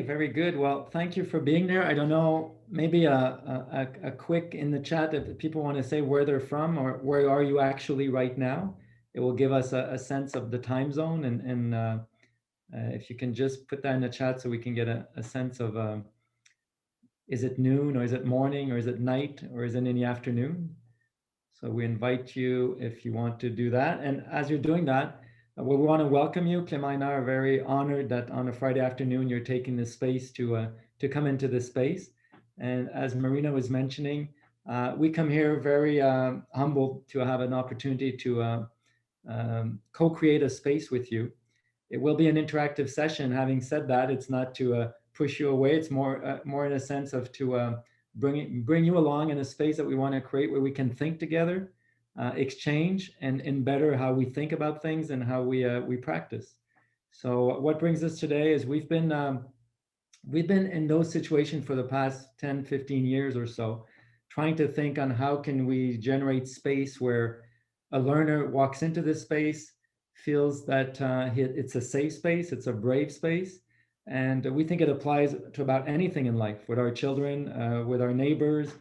very good. Well, thank you for being there. I don't know, maybe a quick in the chat if people want to say where they're from or where are you actually right now. It will give us a sense of the time zone, and if you can just put that in the chat so we can get a sense of is it noon or is it morning or is it night or is it in the afternoon? So we invite you if you want to do that. And as you're doing that, we want to welcome you. Clément and I are very honored that on a Friday afternoon you're taking this space to come into this space. And as Marina was mentioning, we come here very humbled to have an opportunity to co-create a space with you. It will be an interactive session. Having said that, it's not to push you away. It's more in a sense of to bring you along in a space that we want to create where we can think together, exchange, and better how we think about things and how we practice. So what brings us today is we've been in those situations for the past 10, 15 years or so, trying to think on how can we generate space where a learner walks into this space, feels that it's a safe space, it's a brave space. And we think it applies to about anything in life, with our children, with our neighbors,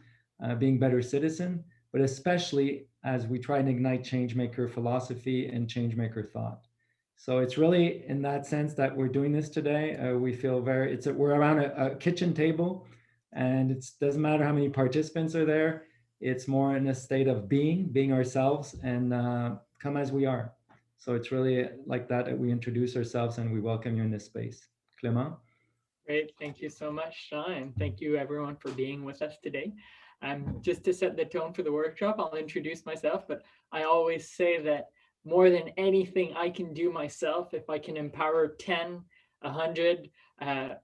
being better citizen, but especially as we try and ignite changemaker philosophy and changemaker thought. So it's really in that sense that we're doing this today. We feel we're around a kitchen table, and it doesn't matter how many participants are there. It's more in a state of being ourselves and come as we are. So it's really like that we introduce ourselves and we welcome you in this space. Clément? Great, thank you so much, Sean, and thank you everyone for being with us today. Just to set the tone for the workshop, I'll introduce myself, but I always say that more than anything I can do myself, if I can empower 10, 100,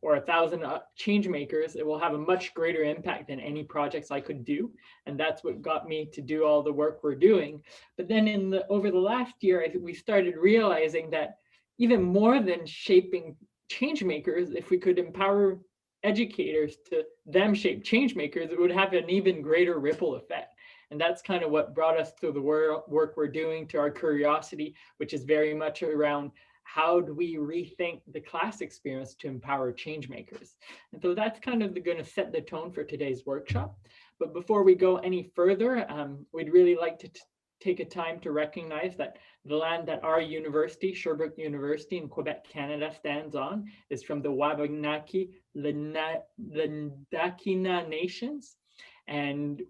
or 1,000 change makers, it will have a much greater impact than any projects I could do. And that's what got me to do all the work we're doing. But then over the last year, we started realizing that even more than shaping change makers, if we could empower educators to them shape change makers, it would have an even greater ripple effect. And that's kind of what brought us to the work we're doing, to our curiosity, which is very much around how do we rethink the class experience to empower change makers. And so that's kind of going to set the tone for today's workshop. But before we go any further, we'd really like to take a time to recognize that the land that our university, Sherbrooke University in Quebec, Canada, stands on is from the Wabanaki, Dakina Nations. And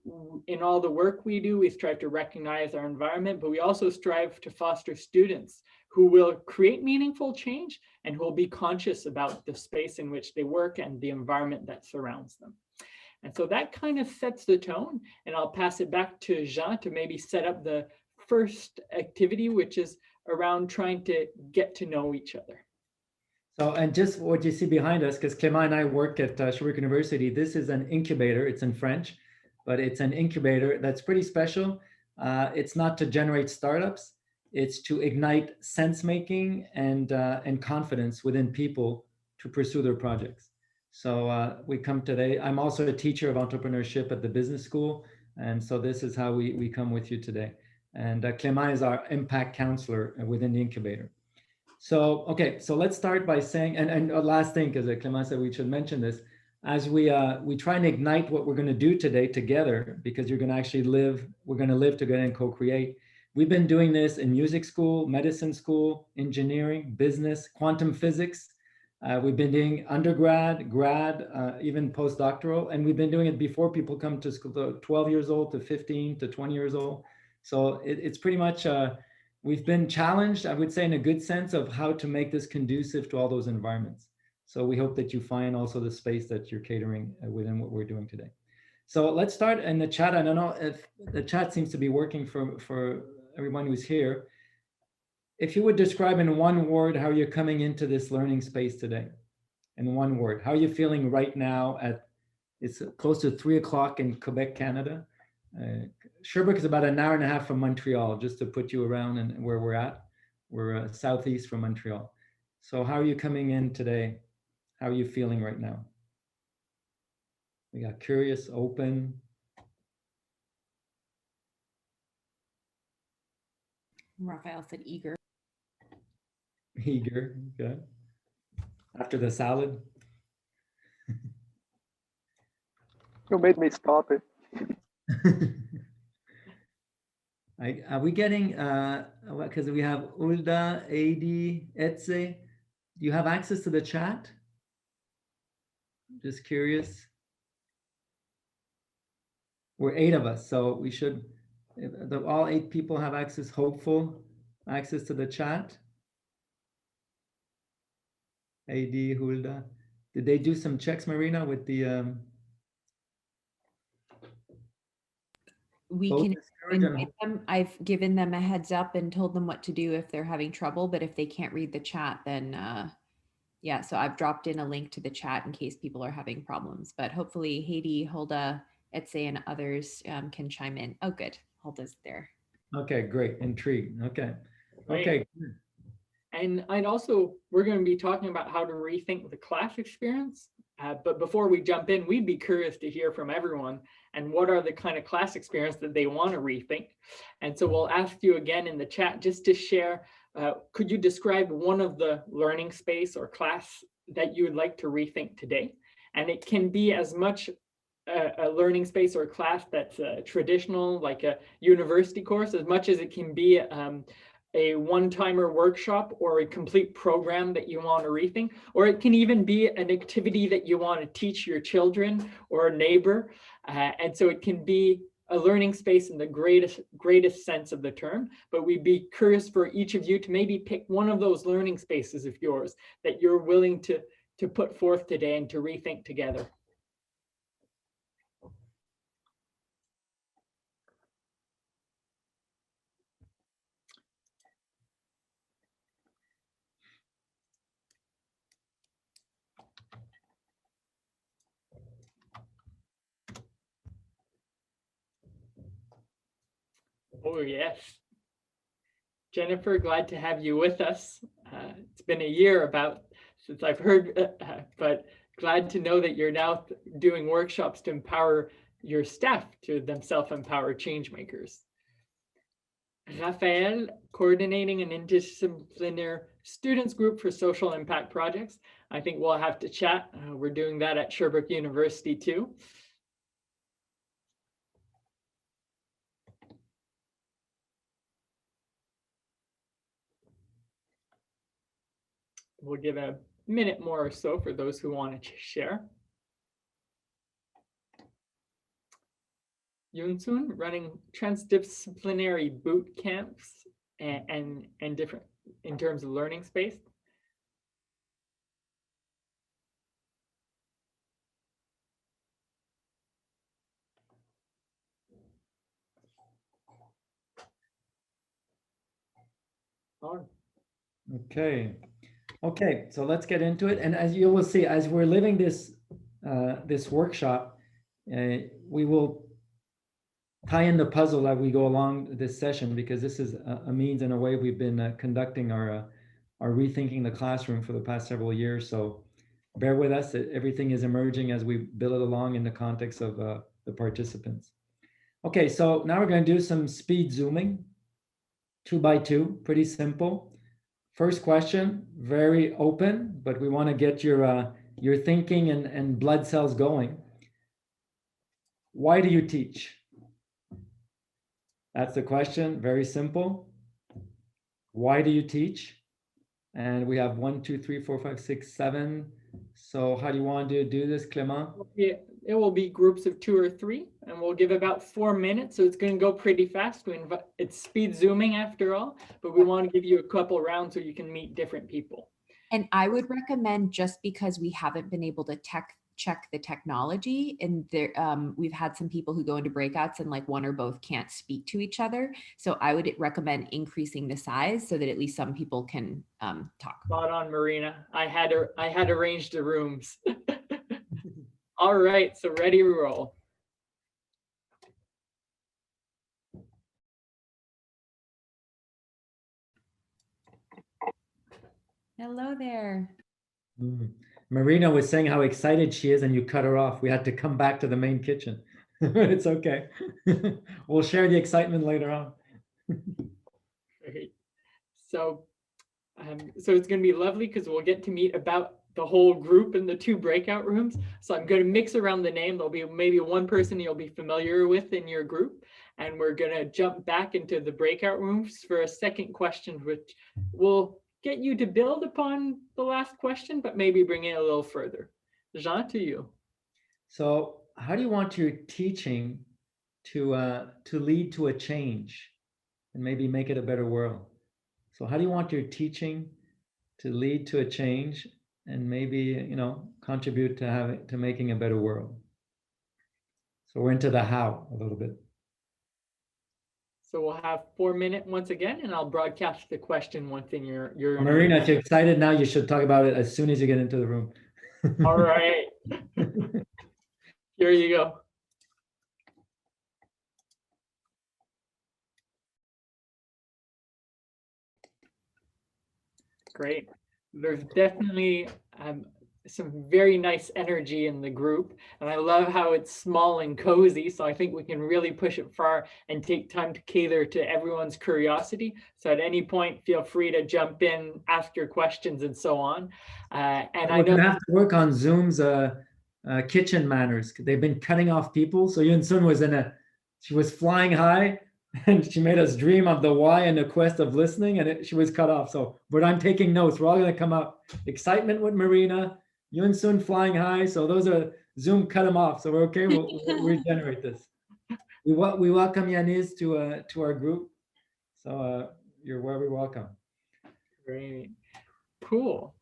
in all the work we do, we strive to recognize our environment, but we also strive to foster students who will create meaningful change and who will be conscious about the space in which they work and the environment that surrounds them. And so that kind of sets the tone, and I'll pass it back to Jean to maybe set up the first activity, which is around trying to get to know each other. So, and just what you see behind us, because Clément and I work at Sherbrooke University, this is an incubator. It's in French, but it's an incubator that's pretty special. It's not to generate startups. It's to ignite sense-making and confidence within people to pursue their projects. So we come today. I'm also a teacher of entrepreneurship at the business school. And so this is how we come with you today. And Clément is our impact counselor within the incubator. So, okay, so let's start by saying, and last thing, because Clément said we should mention this, as we try and ignite what we're going to do today together, because you're going to actually we're going to live together and co-create. We've been doing this in music school, medicine school, engineering, business, quantum physics. We've been doing undergrad, grad, even postdoctoral, and we've been doing it before people come to school, 12 years old to 15 to 20 years old. So it's pretty much, we've been challenged, I would say, in a good sense of how to make this conducive to all those environments. So we hope that you find also the space that you're catering within what we're doing today. So let's start in the chat. I don't know if the chat seems to be working for everyone who's here. If you would describe in one word how you're coming into this learning space today, in one word, how are you feeling right now it's close to 3 o'clock in Quebec, Canada. Sherbrooke is about an hour and a half from Montreal, just to put you around and where we're at. We're southeast from Montreal. So how are you coming in today? How are you feeling right now? We got curious, open. Raphael said eager. Eager, good. After the salad. You made me stop it. Are we getting, because we have Ulda, Adi, Etze. Do you have access to the chat? Just curious. We're 8 of us, so we should, all 8 people have access, hopeful access to the chat. Adi, Hulda. Did they do some checks, Marina, with the We both can discourage and invite them. I've given them a heads up and told them what to do if they're having trouble, but if they can't read the chat, then yeah, so I've dropped in a link to the chat in case people are having problems, but hopefully Haiti, Hulda, Etse, and others can chime in. Oh, good. Hulda's there. Okay, great. Intrigued. Okay. Great. Okay. And we're going to be talking about how to rethink the class experience. But before we jump in, we'd be curious to hear from everyone and what are the kind of class experience that they want to rethink. And so we'll ask you again in the chat just to share, could you describe one of the learning space or class that you would like to rethink today? And it can be as much a learning space or class that's traditional, like a university course, as much as it can be a one-timer workshop or a complete program that you want to rethink, or it can even be an activity that you want to teach your children or a neighbor. And so it can be a learning space in the greatest sense of the term, but we'd be curious for each of you to maybe pick one of those learning spaces of yours that you're willing to put forth today and to rethink together. Oh, yes. Jennifer, glad to have you with us. It's been a year since I've heard, but glad to know that you're now doing workshops to empower your staff to themselves empower change makers. Raphael, coordinating an interdisciplinary students group for social impact projects. I think we'll have to chat. We're doing that at Sherbrooke University too. We'll give a minute more or so for those who want to share. Yunsun, running transdisciplinary boot camps and different in terms of learning space. Okay, so let's get into it. And as you will see, as we're living this this workshop, we will tie in the puzzle as we go along this session, because this is a means and a way we've been conducting our rethinking the classroom for the past several years. So bear with us. Everything is emerging as we build it along in the context of the participants. Okay, so now we're going to do some speed zooming, 2 by 2, pretty simple. First question, very open, but we want to get your thinking and blood cells going. Why do you teach? That's the question, very simple. Why do you teach? And we have 1, 2, 3, 4, 5, 6, 7. So how do you want to do this, Clement? It will be groups of 2 or 3, and we'll give about 4 minutes. So it's going to go pretty fast. It's speed zooming after all, but we want to give you a couple rounds so you can meet different people. And I would recommend, just because we haven't been able to check the technology, and there we've had some people who go into breakouts and like one or both can't speak to each other. So I would recommend increasing the size so that at least some people can talk. Spot on, Marina. I had arranged the rooms. All right, so ready to roll. Hello there. Marina was saying how excited she is, and you cut her off. We had to come back to the main kitchen. It's okay. We'll share the excitement later on. Great. So it's going to be lovely because we'll get to meet about the whole group in the 2 breakout rooms. So I'm going to mix around the name. There'll be maybe one person you'll be familiar with in your group. And we're going to jump back into the breakout rooms for a second question, which will get you to build upon the last question, but maybe bring it a little further. Jean, to you. So how do you want your teaching to lead to a change and maybe make it a better world? So how do you want your teaching to lead to a change and maybe, you know, contribute to making a better world? So we're into the how a little bit. So we'll have 4 minutes once again, and I'll broadcast the question once in your Marina, if you're excited now, you should talk about it as soon as you get into the room. All right. Here you go. Great. There's definitely some very nice energy in the group. And I love how it's small and cozy. So I think we can really push it far and take time to cater to everyone's curiosity. So at any point, feel free to jump in, ask your questions and so on. And I know we're gonna have to work on Zoom's kitchen manners. They've been cutting off people. So Yun Sun was she was flying high and she made us dream of the why and the quest of listening, and she was cut off. So, but I'm taking notes. We're all gonna come up. Excitement with Marina, Yun Sun flying high. So those are Zoom cut them off. So we're okay. We'll regenerate this. We welcome Yanis to our group. So you're very welcome. Great, cool.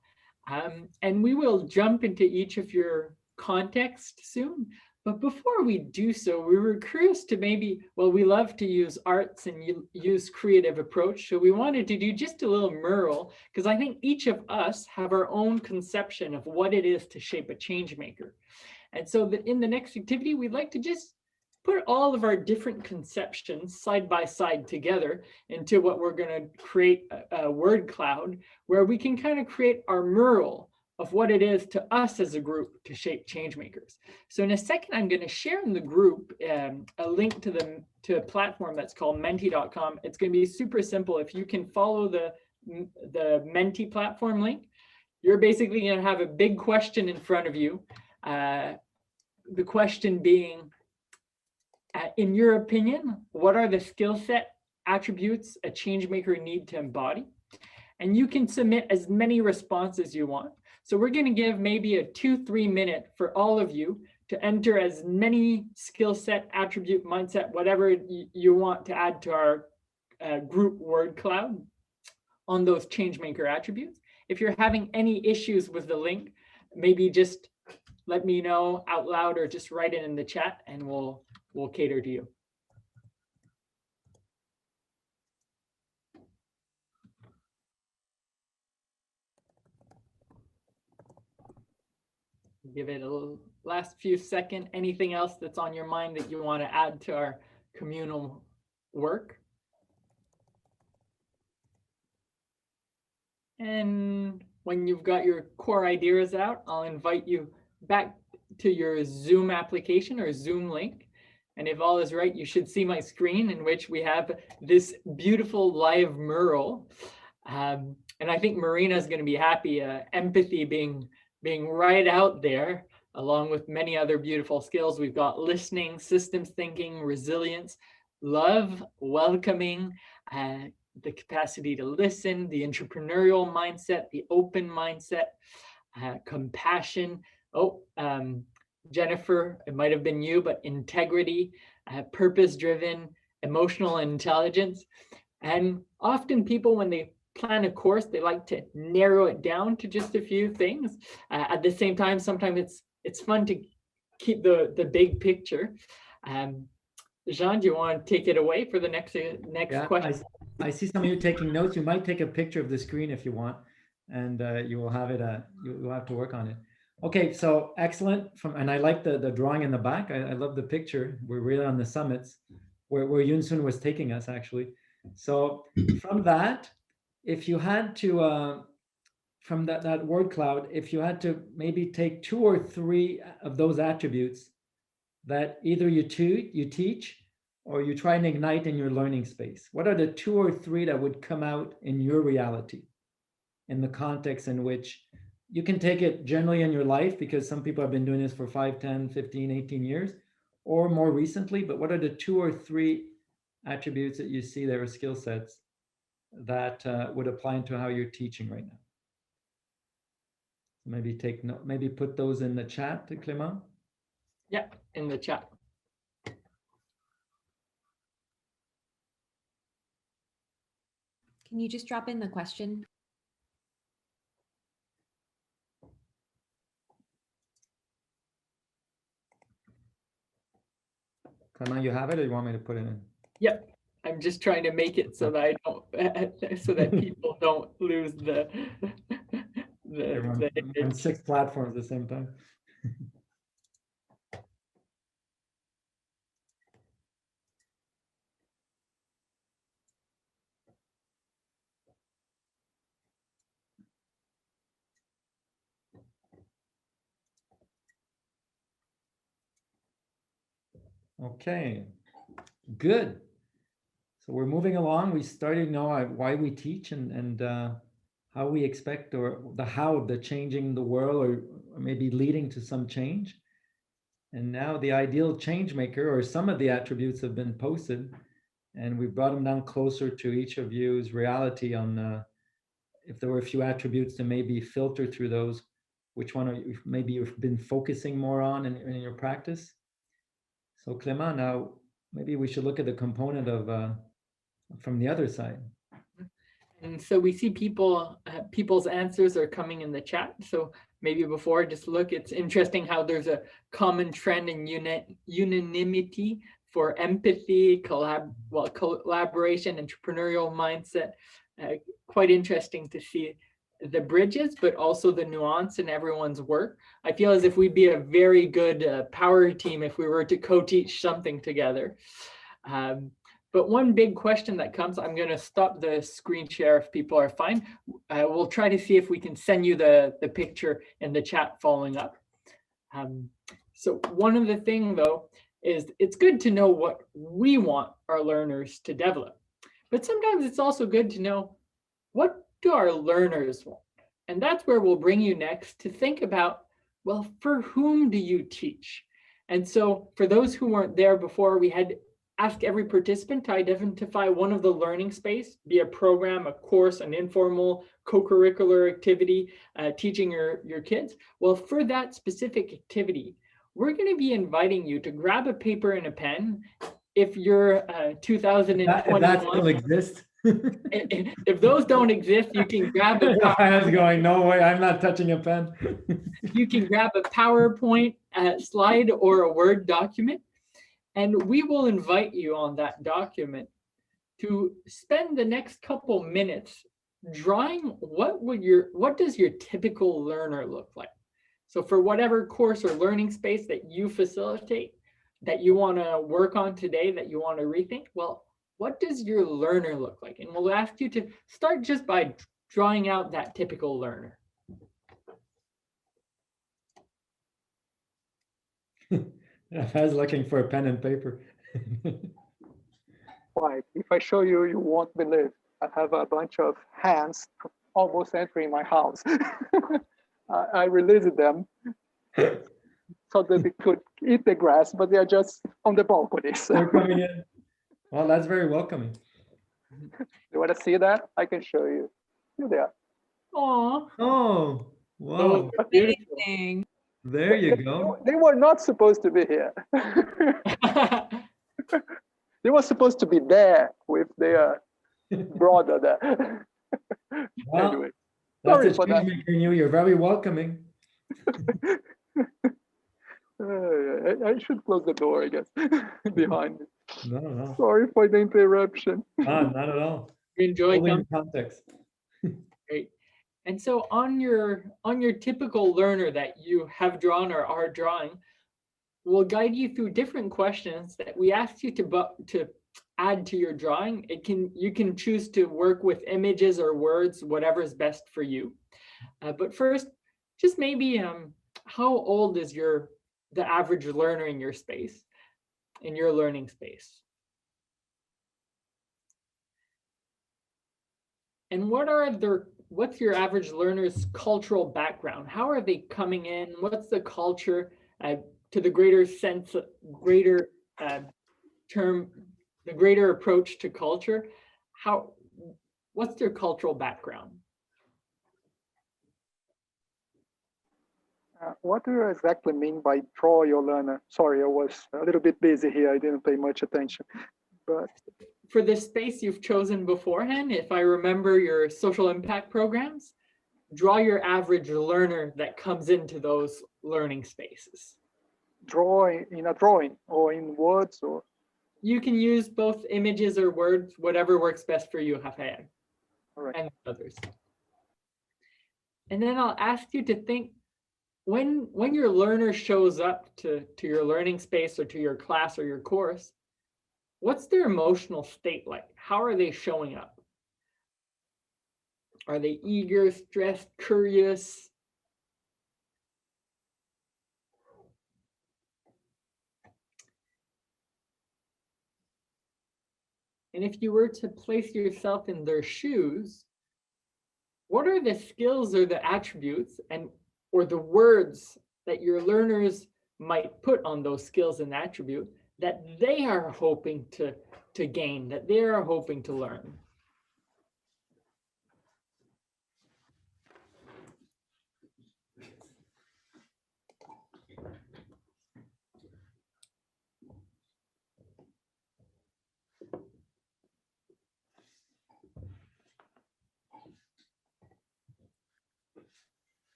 And we will jump into each of your context soon. But before we do so, we were curious to maybe, well, we love to use arts and use creative approach. So we wanted to do just a little mural, because I think each of us have our own conception of what it is to shape a change maker. And so that in the next activity, we'd like to just put all of our different conceptions side by side together into what we're going to create a word cloud, where we can kind of create our mural of what it is to us as a group to shape change makers. So in a second, I'm going to share in the group a link to a platform that's called menti.com. It's going to be super simple. If you can follow the Menti platform link, you're basically going to have a big question in front of you. The question being, in your opinion, what are the skill set attributes a change maker need to embody? And you can submit as many responses as you want. So we're going to give maybe a 2-3 minute for all of you to enter as many skill set, attribute, mindset, whatever you want to add to our group word cloud on those change maker attributes. If you're having any issues with the link, maybe just let me know out loud or just write it in the chat and we'll cater to you. Give it a last few seconds. Anything else that's on your mind that you want to add to our communal work? And when you've got your core ideas out, I'll invite you back to your Zoom application or Zoom link. And if all is right, you should see my screen in which we have this beautiful live mural. And I think Marina is going to be happy, empathy being right out there, along with many other beautiful skills. We've got listening, systems thinking, resilience, love, welcoming, the capacity to listen, the entrepreneurial mindset, the open mindset, compassion. Jennifer, it might have been you, but integrity, purpose-driven, emotional intelligence. And often people, when they plan a course, they like to narrow it down to just a few things. At the same time, sometimes it's fun to keep the big picture. Jean, do you want to take it away for the next question? I see some of you taking notes. You might take a picture of the screen if you want, and you will have it. You'll have to work on it. Okay, so excellent. And I like the drawing in the back. I love the picture. We're really on the summits where Yun Sun was taking us, actually. So from that, if you had to, from that word cloud, if you had to maybe take 2 or 3 of those attributes that either you teach or you try and ignite in your learning space, what are the 2 or 3 that would come out in your reality, in the context in which you can take it generally in your life, because some people have been doing this for 5, 10, 15, 18 years, or more recently, but what are the 2 or 3 attributes that you see there, skill sets, that would apply into how you're teaching right now? Maybe take note, maybe put those in the chat, Clément. Yeah, in the chat. Can you just drop in the question? Clément, you have it, or you want me to put it in? Yep. I'm just trying to make it so that I don't, so that people don't lose the Everyone on image. 6 platforms at the same time. Okay, good. So we're moving along. We started to know why we teach and how we expect, or the how of the changing the world, or maybe leading to some change. And now the ideal change maker, or some of the attributes, have been posted, and we brought them down closer to each of you's reality on if there were a few attributes to maybe filter through those, which one are you, maybe you've been focusing more on in your practice. So Clément, now maybe we should look at the component of from the other side. And so we see people's answers are coming in the chat. So maybe before, just look, it's interesting how there's a common trend in unanimity for empathy, collaboration, entrepreneurial mindset. Quite interesting to see the bridges, but also the nuance in everyone's work. I feel as if we'd be a very good power team if we were to co-teach something together. But one big question that comes, I'm going to stop the screen share if people are fine. We'll try to see if we can send you the picture in the chat following up. So one of the things, though, is it's good to know what we want our learners to develop. But sometimes it's also good to know, what do our learners want? And that's where we'll bring you next to think about, well, for whom do you teach? And so for those who weren't there before, we had ask every participant to identify one of the learning space, be a program, a course, an informal co-curricular activity, teaching your kids. Well, for that specific activity, we're going to be inviting you to grab a paper and a pen. If you're 2021, that still exists. if those don't exist, you can grab a I was going, no way, I'm not touching a pen. You can grab a PowerPoint slide or a Word document, and we will invite you on that document to spend the next couple minutes drawing what does your typical learner look like. So for whatever course or learning space that you facilitate, that you want to work on today, that you want to rethink, well, what does your learner look like? And we'll ask you to start just by drawing out that typical learner. I was looking for a pen and paper. Why? If I show you, you won't believe. I have a bunch of hands almost entering my house. I released them so that they could eat the grass, but they are just on the balcony. So. They're coming in. Well, that's very welcoming. You want to see that? I can show you. You there? Aww. Oh, wow. Amazing. There you go. They were not supposed to be here. They were supposed to be there with their brother there. Well, anyway, that's sorry a for that. changemaker in you. You're very welcoming. I should close the door, I guess, behind me. No. Sorry for the interruption. Not at all. Enjoy context. Great. And so on your typical learner that you have drawn or are drawing, we'll guide you through different questions that we ask you to add to your drawing. You can choose to work with images or words, whatever is best for you. But first, just maybe how old is the average learner in your space, in your learning space? And what are what's your average learner's cultural background? How are they coming in? What's the culture to the greater sense, greater term, the greater approach to culture? What's their cultural background? What do you exactly mean by draw your learner? Sorry, I was a little bit busy here. I didn't pay much attention. But for this space you've chosen beforehand, if I remember your social impact programs, draw your average learner that comes into those learning spaces. Drawing in a drawing or in words, or you can use both images or words, whatever works best for you, Rafael, right. and others. And then I'll ask you to think, when your learner shows up to your learning space or to your class or your course, what's their emotional state like? How are they showing up? Are they eager, stressed, curious? And if you were to place yourself in their shoes, what are the skills or the attributes or the words that your learners might put on those skills and attribute that they are hoping to gain, that they are hoping to learn?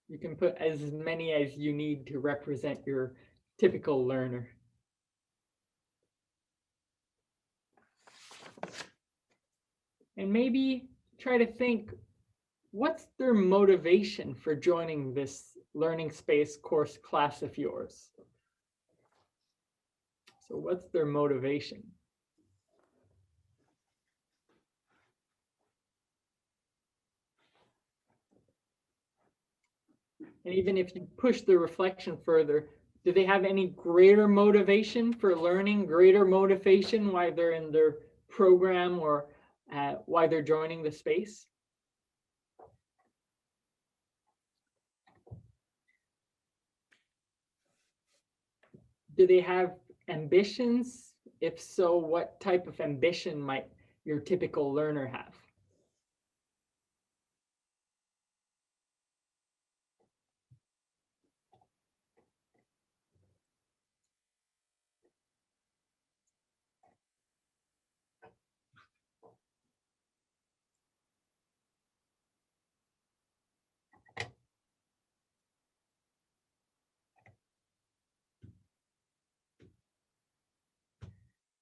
You can put as many as you need to represent your typical learner. And maybe try to think, what's their motivation for joining this learning space course class of yours? So what's their motivation? And even if you push the reflection further, do they have any greater motivation for learning, greater motivation why they're in their program or why they're joining the space? Do they have ambitions? If so, what type of ambition might your typical learner have?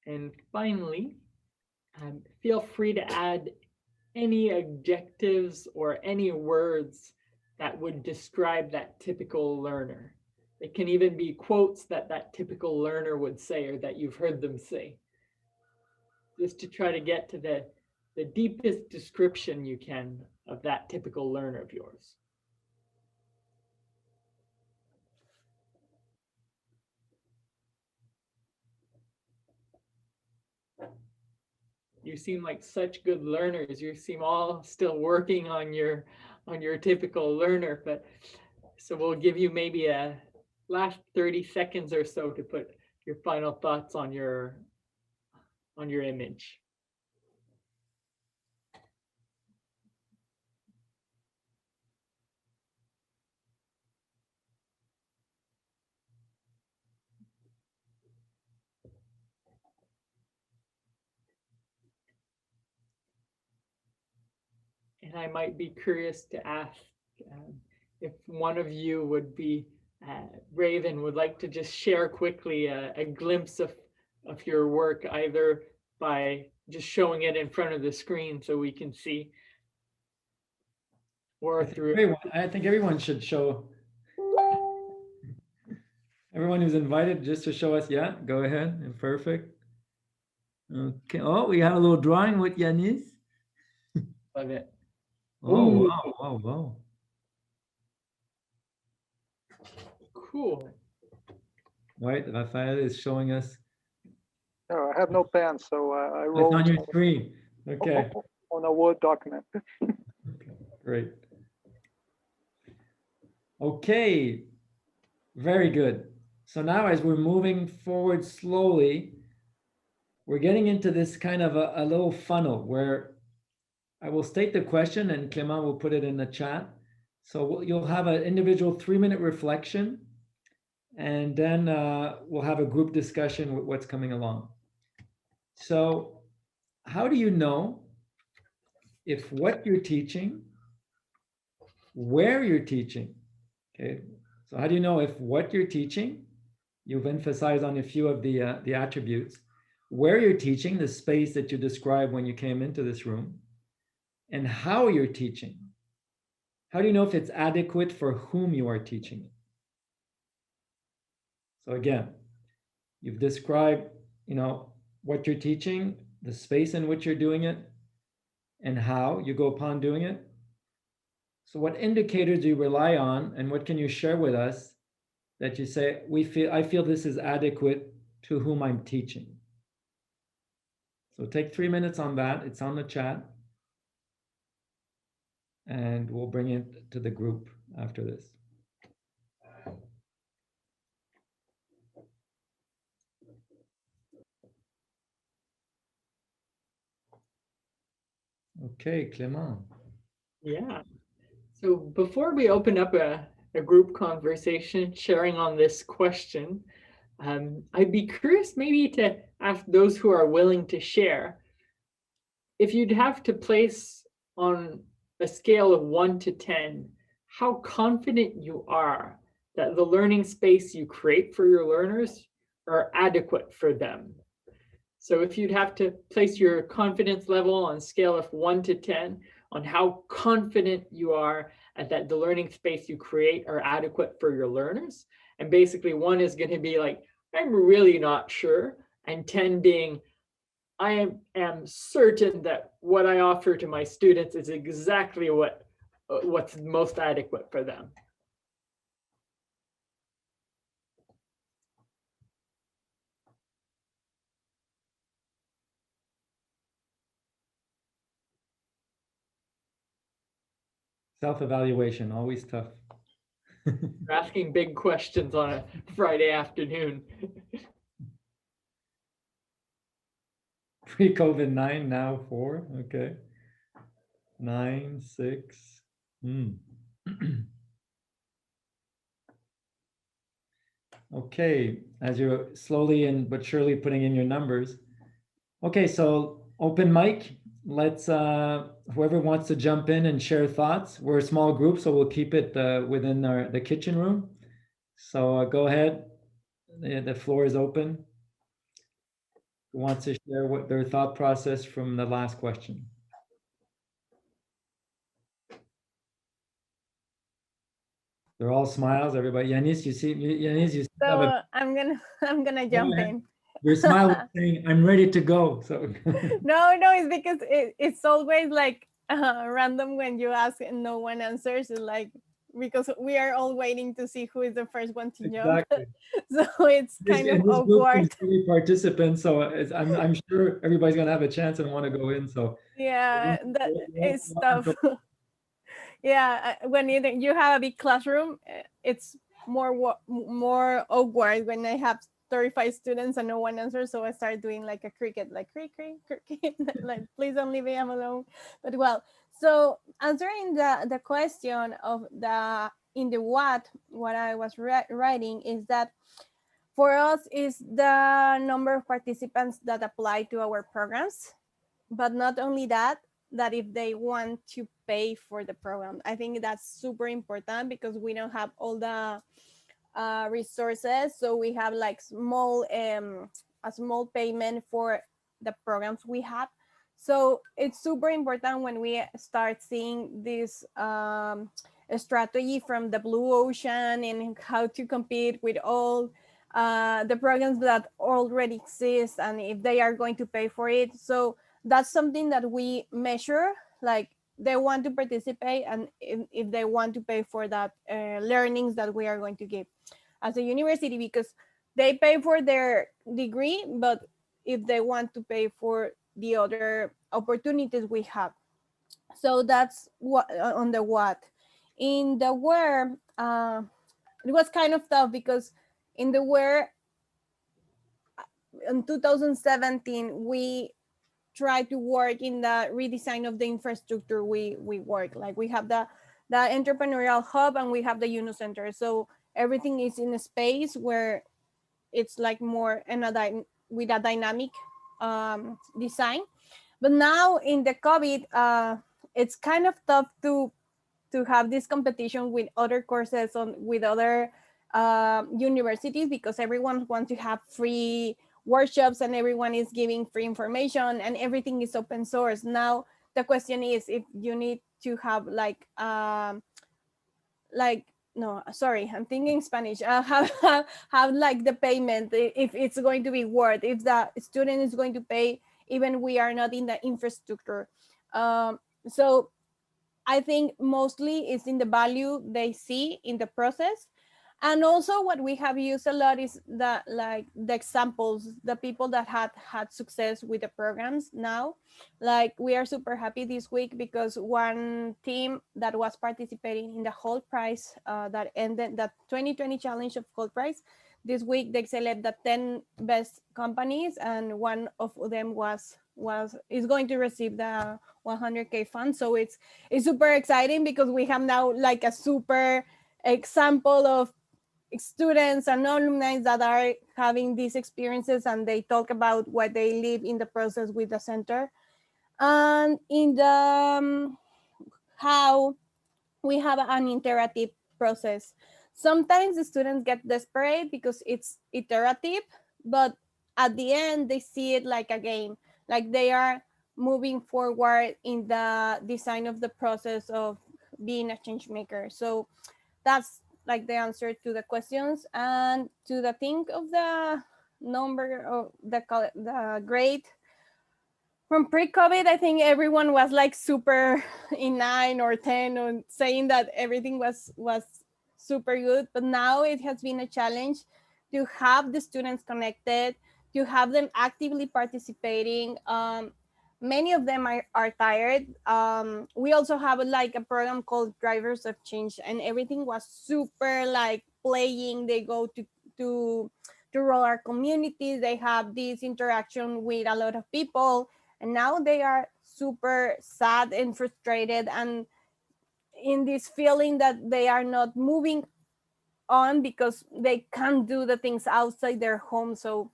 And finally, feel free to add any adjectives or any words that would describe that typical learner. It can even be quotes that typical learner would say or that you've heard them say, just to try to get to the deepest description you can of that typical learner of yours. You seem like such good learners. You seem all still working on your typical learner, but so we'll give you maybe a last 30 seconds or so to put your final thoughts on your image. And I might be curious to ask if one of you would be Raven, would like to just share quickly a glimpse of your work, either by just showing it in front of the screen so we can see, or through. I think everyone should show. Everyone who's invited just to show us. Yeah, go ahead. Perfect. Okay. Oh, we have a little drawing with Yanis. Love it. Oh, wow, wow, wow. Cool. Right, Rafael is showing us. No, I have no pen, so I It's wrote on your screen. Okay. on a Word document. Great. Okay, very good. So now as we're moving forward slowly, we're getting into this kind of a little funnel where I will state the question and Clément will put it in the chat. So you'll have an individual 3-minute reflection, and then we'll have a group discussion with what's coming along. So how do you know if what you're teaching, where you're teaching, okay? So how do you know if what you're teaching, you've emphasized on a few of the attributes, where you're teaching, the space that you described when you came into this room, and how you're teaching. How do you know if it's adequate for whom you are teaching it? So again, you've described, what you're teaching, the space in which you're doing it, and how you go upon doing it. So what indicators do you rely on, and what can you share with us that you say, I feel this is adequate to whom I'm teaching? So take 3 minutes on that. It's on the chat. And we'll bring it to the group after this. Okay, Clément. Yeah. So before we open up a group conversation sharing on this question, I'd be curious maybe to ask those who are willing to share, if you'd have to place on a scale of 1 to 10, how confident you are that the learning space you create for your learners are adequate for them. So if you'd have to place your confidence level on a scale of 1 to 10 on how confident you are that the learning space you create are adequate for your learners, and basically 1 is going to be like, I'm really not sure, and 10 being, I am certain that what I offer to my students is exactly what's most adequate for them. Self-evaluation, always tough. You're asking big questions on a Friday afternoon. Pre-COVID 9, now 4. Okay. 9, 6. Okay, as you're slowly but surely putting in your numbers. Okay, so open mic. Let's whoever wants to jump in and share thoughts. We're a small group, so we'll keep it within the kitchen room. So go ahead. The floor is open. Who wants to share what their thought process from the last question? They're all smiles. Everybody, Yanis, you see, So I'm gonna jump in. Your smile is saying, "I'm ready to go." So no, it's because it's always like random when you ask and no one answers. It's like because we are all waiting to see who is the first one to jump. So it's kind of awkward. Participants, so I'm sure everybody's gonna have a chance and want to go in. So yeah, that is tough. Yeah, when you have a big classroom, it's more awkward when I have 35 students and no one answers. So I start doing like a cricket, like cricket, like please don't leave me alone. But well, so answering the question of what I was writing is that for us is the number of participants that apply to our programs, but not only that if they want to pay for the program. I think that's super important because we don't have all the resources. So we have like a small payment for the programs we have. So it's super important when we start seeing this strategy from the blue ocean and how to compete with all the programs that already exist and if they are going to pay for it. So that's something that we measure, like they want to participate and if they want to pay for that learnings that we are going to give as a university, because they pay for their degree, but if they want to pay for the other opportunities we have. So that's what on the what. In the where, it was kind of tough because in the where in 2017 we tried to work in the redesign of the infrastructure we work. Like we have the entrepreneurial hub and we have the UNO Center. So everything is in a space where it's like more in with a dynamic design. But now in the COVID, it's kind of tough to have this competition with other courses on with other universities, because everyone wants to have free workshops and everyone is giving free information and everything is open source. Now the question is if you need to have like no, sorry, I'm thinking Spanish. Have like the payment, if it's going to be worth, if the student is going to pay, even we are not in the infrastructure. So I think mostly it's in the value they see in the process. And also what we have used a lot is the examples, the people that had success with the programs now. Like we are super happy this week because one team that was participating in the whole prize that ended the 2020 challenge of whole prize, this week they select the 10 best companies and one of them is going to receive the 100K fund. So it's super exciting because we have now like a super example of students and alumni that are having these experiences, and they talk about what they live in the process with the center. And in the how we have an interactive process. Sometimes the students get desperate because it's iterative, but at the end they see it like a game, like they are moving forward in the design of the process of being a change maker. So that's like the answer to the questions. And to the thing of the number of the grade from pre-COVID, I think everyone was like super in 9 or 10 and saying that everything was super good. But now it has been a challenge to have the students connected, to have them actively participating. Many of them are tired. We also have like a program called Drivers of Change, and everything was super like playing. They go to rural our communities. They have this interaction with a lot of people, and now they are super sad and frustrated and in this feeling that they are not moving on because they can't do the things outside their home. So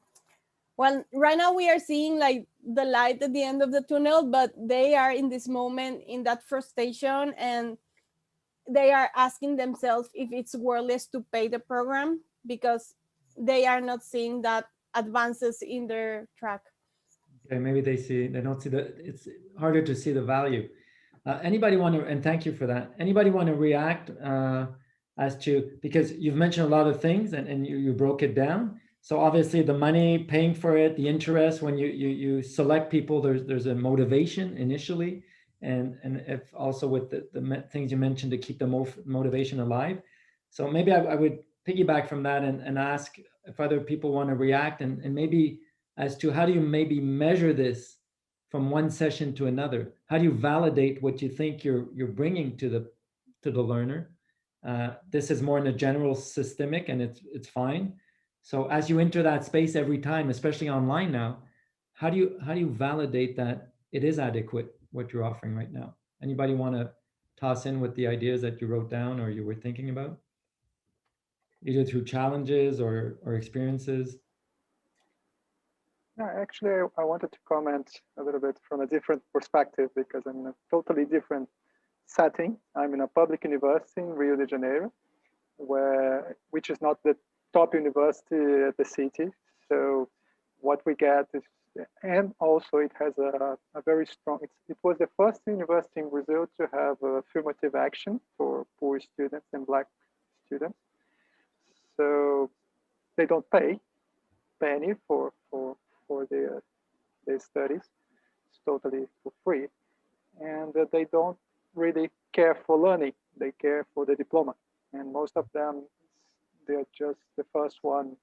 well, right now we are seeing like the light at the end of the tunnel, but they are in this moment in that frustration, and they are asking themselves if it's worthless to pay the program because they are not seeing that advances in their track. Okay, maybe they don't see it's harder to see the value. Anybody want to, and thank you for that. Anybody want to react as to, because you've mentioned a lot of things and you broke it down. So obviously the money, paying for it, the interest, when you select people, there's a motivation initially. And if also with the things you mentioned to keep the motivation alive. So maybe I would piggyback from that and ask if other people want to react and maybe as to how do you maybe measure this from one session to another? How do you validate what you think you're bringing to the learner? This is more in a general systemic, and it's fine. So as you enter that space every time, especially online now, how do you validate that it is adequate what you're offering right now? Anybody want to toss in with the ideas that you wrote down or you were thinking about, either through challenges or experiences? Yeah, actually, I wanted to comment a little bit from a different perspective because I'm in a totally different setting. I'm in a public university in Rio de Janeiro, which is not the top university at the city. So what we get is, and also it has a very strong, it was the first university in Brazil to have affirmative action for poor students and Black students. So they don't pay penny for their studies. It's totally for free. And they don't really care for learning. They care for the diploma. And most of them, they're just the first one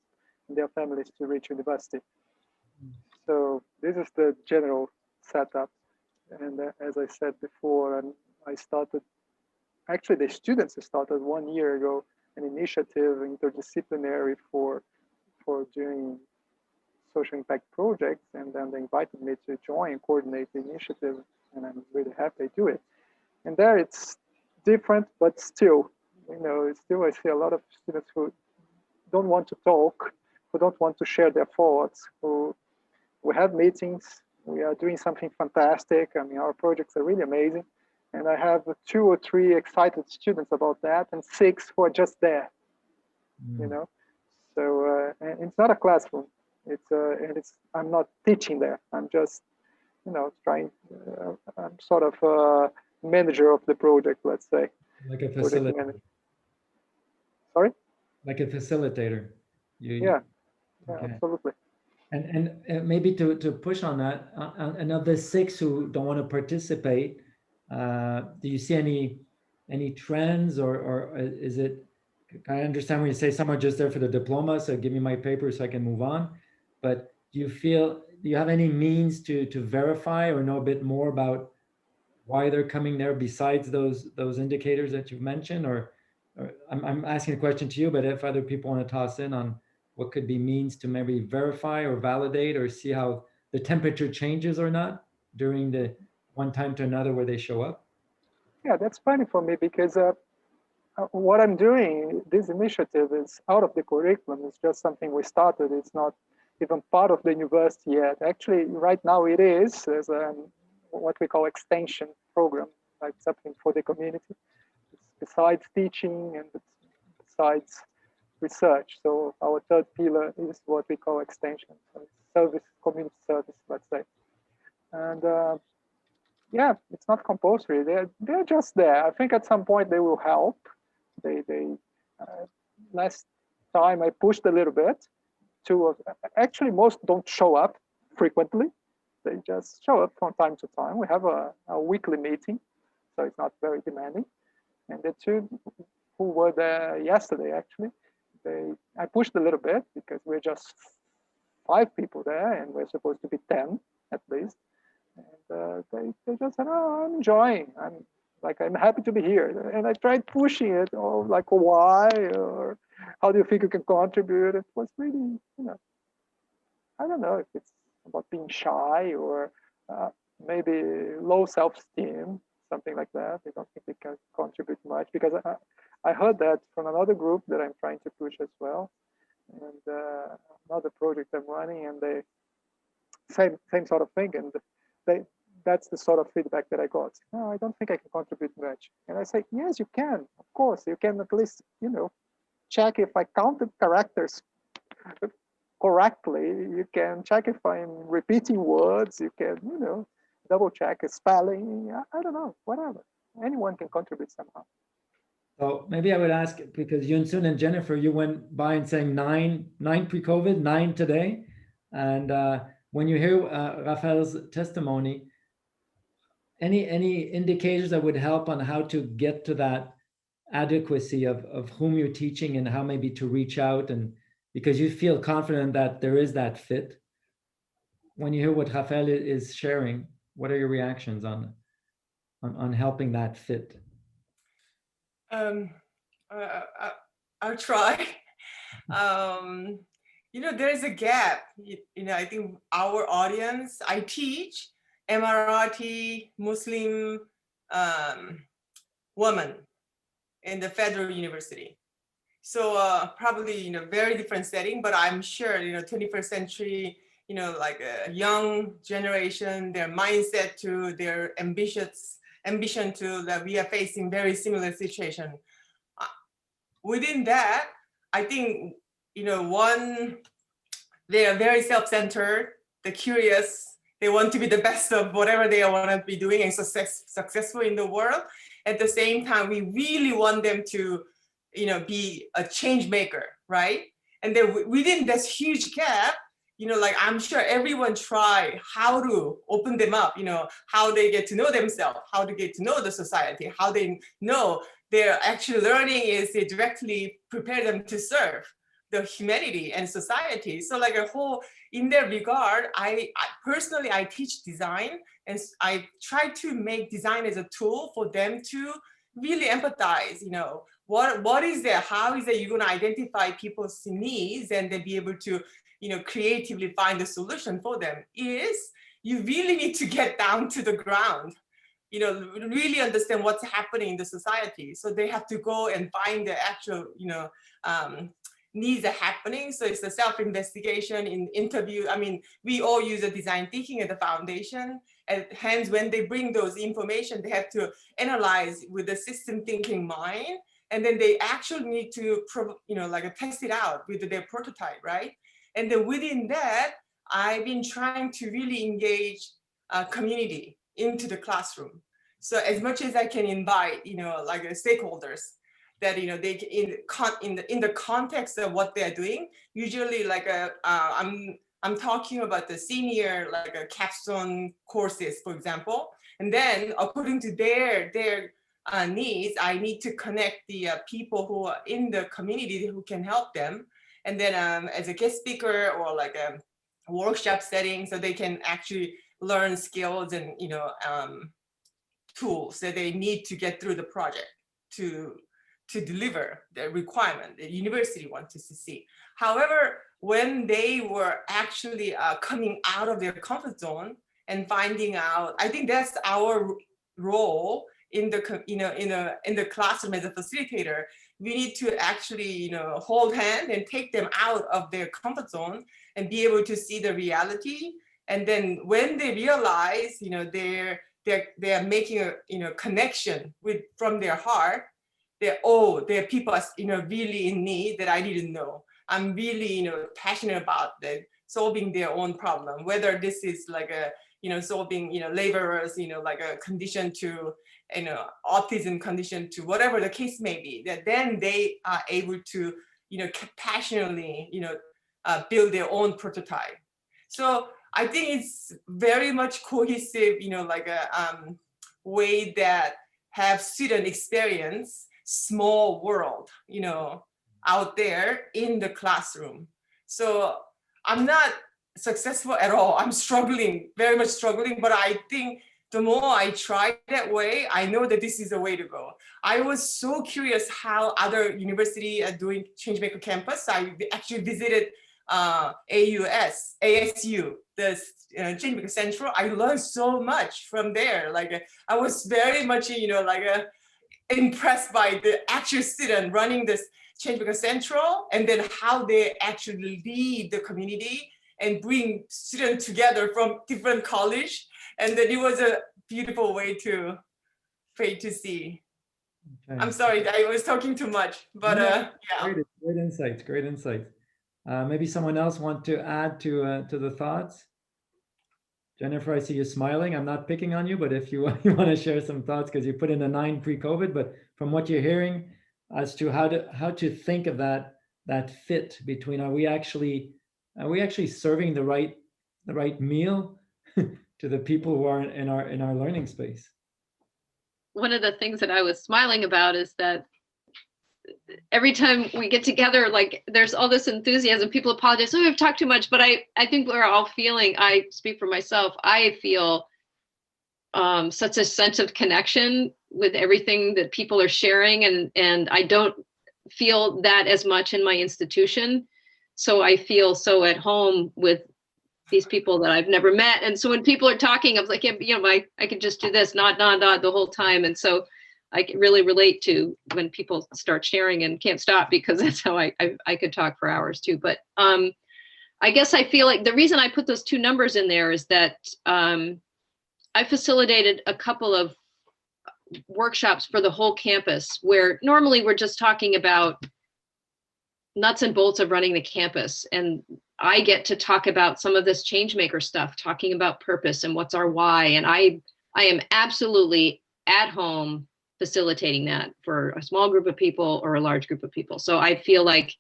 in their families to reach university. So this is the general setup. And as I said before, and I started, actually the students started 1 year ago, an initiative interdisciplinary for doing social impact projects, and then they invited me to join and coordinate the initiative, and I'm really happy they do it. And there it's different, but still, you know, still I see a lot of students who don't want to talk, who don't want to share their thoughts, who we have meetings, we are doing something fantastic. I mean, our projects are really amazing. And I have 2 or 3 excited students about that, and 6 who are just there, you know. So and it's not a classroom. I'm not teaching there. I'm just, you know, trying. I'm sort of a manager of the project, let's say. Like a facilitator. Sorry? Like a facilitator. Yeah, okay. Absolutely. And maybe to push on that, and of the 6 who don't want to participate, do you see any trends, or is it? I understand when you say some are just there for the diploma, so give me my paper so I can move on. But do you have any means to verify or know a bit more about why they're coming there besides those indicators that you've mentioned? Or I'm asking a question to you, but if other people want to toss in on what could be means to maybe verify or validate or see how the temperature changes or not during the one time to another where they show up? Yeah, that's funny for me because what I'm doing, this initiative is out of the curriculum. It's just something we started. It's not even part of the university yet. Actually, right now it is as what we call extension program, like something for the community. It's besides teaching and besides research. So our 3rd pillar is what we call extension, so service, community service, let's say. And yeah, it's not compulsory. They're just there. I think at some point they will help. Last time I pushed a little bit. Actually, most don't show up frequently. They just show up from time to time. We have a weekly meeting, so it's not very demanding. And the 2 who were there yesterday, actually, I pushed a little bit because we're just 5 people there, and we're supposed to be 10 at least. And they just said, "Oh, I'm enjoying. I'm happy to be here." And I tried pushing it, like, why, or how do you think you can contribute? It was really, you know, I don't know if it's about being shy or maybe low self-esteem, something like that. They don't think they can contribute much, because I heard that from another group that I'm trying to push as well, and another project I'm running, and they same sort of thing, and that's the sort of feedback that I got. No, I don't think I can contribute much. And I say, yes, you can. Of course, you can at least, you know, check if I counted characters correctly. You can check if I'm repeating words. You can, you know, double check a spelling. I don't know, whatever. Anyone can contribute somehow. So maybe I would ask, because Yunsun and Jennifer, you went by and saying 9 pre-COVID, 9 today. And when you hear Raphael's testimony, any indicators that would help on how to get to that adequacy of whom you're teaching and how maybe to reach out, and because you feel confident that there is that fit? When you hear what Raphael is sharing, what are your reactions on helping that fit? I'll try. You know, there is a gap. You know, I think our audience, I teach Emirati Muslim woman in the Federal University. So probably, you know, very different setting, but I'm sure, you know, 21st century, you know, like a young generation, their mindset to their ambition to that we are facing very similar situation. Within that, I think, you know, they are very self-centered, they're curious, they want to be the best of whatever they want to be doing and successful in the world. At the same time, we really want them to, you know, be a change maker, right? And then within this huge gap, you know, like I'm sure everyone try how to open them up, you know, how they get to know themselves, how to get to know the society, how they know they're actually learning is they directly prepare them to serve. the humanity and society. So like a whole, in that regard, I personally, I teach design, and I try to make design as a tool for them to really empathize, you know, what is there, how is that you're going to identify people's needs and then be able to, you know, creatively find a solution for them, is you really need to get down to the ground, you know, really understand what's happening in the society. So they have to go and find the actual, you know, needs are happening. So it's a self-investigation in interview. I mean, we all use a design thinking at the foundation, and hence when they bring those information, they have to analyze with the system thinking mind, and then they actually need to, you know, like test it out with their prototype, right? And then within that, I've been trying to really engage community into the classroom. So as much as I can invite, you know, like stakeholders, that, you know, they in the context of what they're doing, usually like I'm talking about the senior, like a capstone courses, for example, and then according to their needs, I need to connect the people who are in the community who can help them, and then as a guest speaker or like a workshop setting, so they can actually learn skills and, you know, tools that they need to get through the project to deliver the requirement the university wants to see. However, when they were actually coming out of their comfort zone and finding out, I think that's our role in the, you know, in the classroom as a facilitator. We need to actually, you know, hold hand and take them out of their comfort zone and be able to see the reality. And then when they realize, you know, they're making a, you know, connection with from their heart, they're, oh, there are people, you know, really in need that I didn't know. I'm really, you know, passionate about that, solving their own problem, whether this is like a, you know, solving, you know, laborers, you know, like a condition to, you know, autism condition to whatever the case may be, that then they are able to, you know, passionately, you know, build their own prototype. So I think it's very much cohesive, you know, like a way that have student experience small world, you know, out there in the classroom. So I'm not successful at all. I'm struggling, very much struggling, but I think the more I try that way, I know that this is the way to go. I was so curious how other universities are doing Changemaker campus. I actually visited ASU, the Changemaker Central. I learned so much from there. Like I was very much, you know, like impressed by the actual student running this Changemaker Central, and then how they actually lead the community and bring students together from different college. And then it was a beautiful way to see. Okay. I'm sorry, I was talking too much, but yeah. Great insights, great insights. Maybe someone else want to add to the thoughts? Jennifer, I see you smiling. I'm not picking on you, but if you want to share some thoughts, because you put in a 9 pre-COVID, but from what you're hearing as to how to think of that fit between, are we actually serving the right meal to the people who are in our learning space? One of the things that I was smiling about is that every time we get together, like there's all this enthusiasm. People apologize, oh, we've talked too much, but I think we're all feeling, I speak for myself, I feel such a sense of connection with everything that people are sharing, and I don't feel that as much in my institution. So I feel so at home with these people that I've never met. And so when people are talking, I'm like, you know, I could just do this, nod the whole time. And so I can really relate to when people start sharing and can't stop, because that's how I could talk for hours too. But I guess I feel like the reason I put those 2 numbers in there is that I facilitated a couple of workshops for the whole campus, where normally we're just talking about nuts and bolts of running the campus. And I get to talk about some of this changemaker stuff, talking about purpose and what's our why. And I am absolutely at home facilitating that for a small group of people or a large group of people. So I feel like,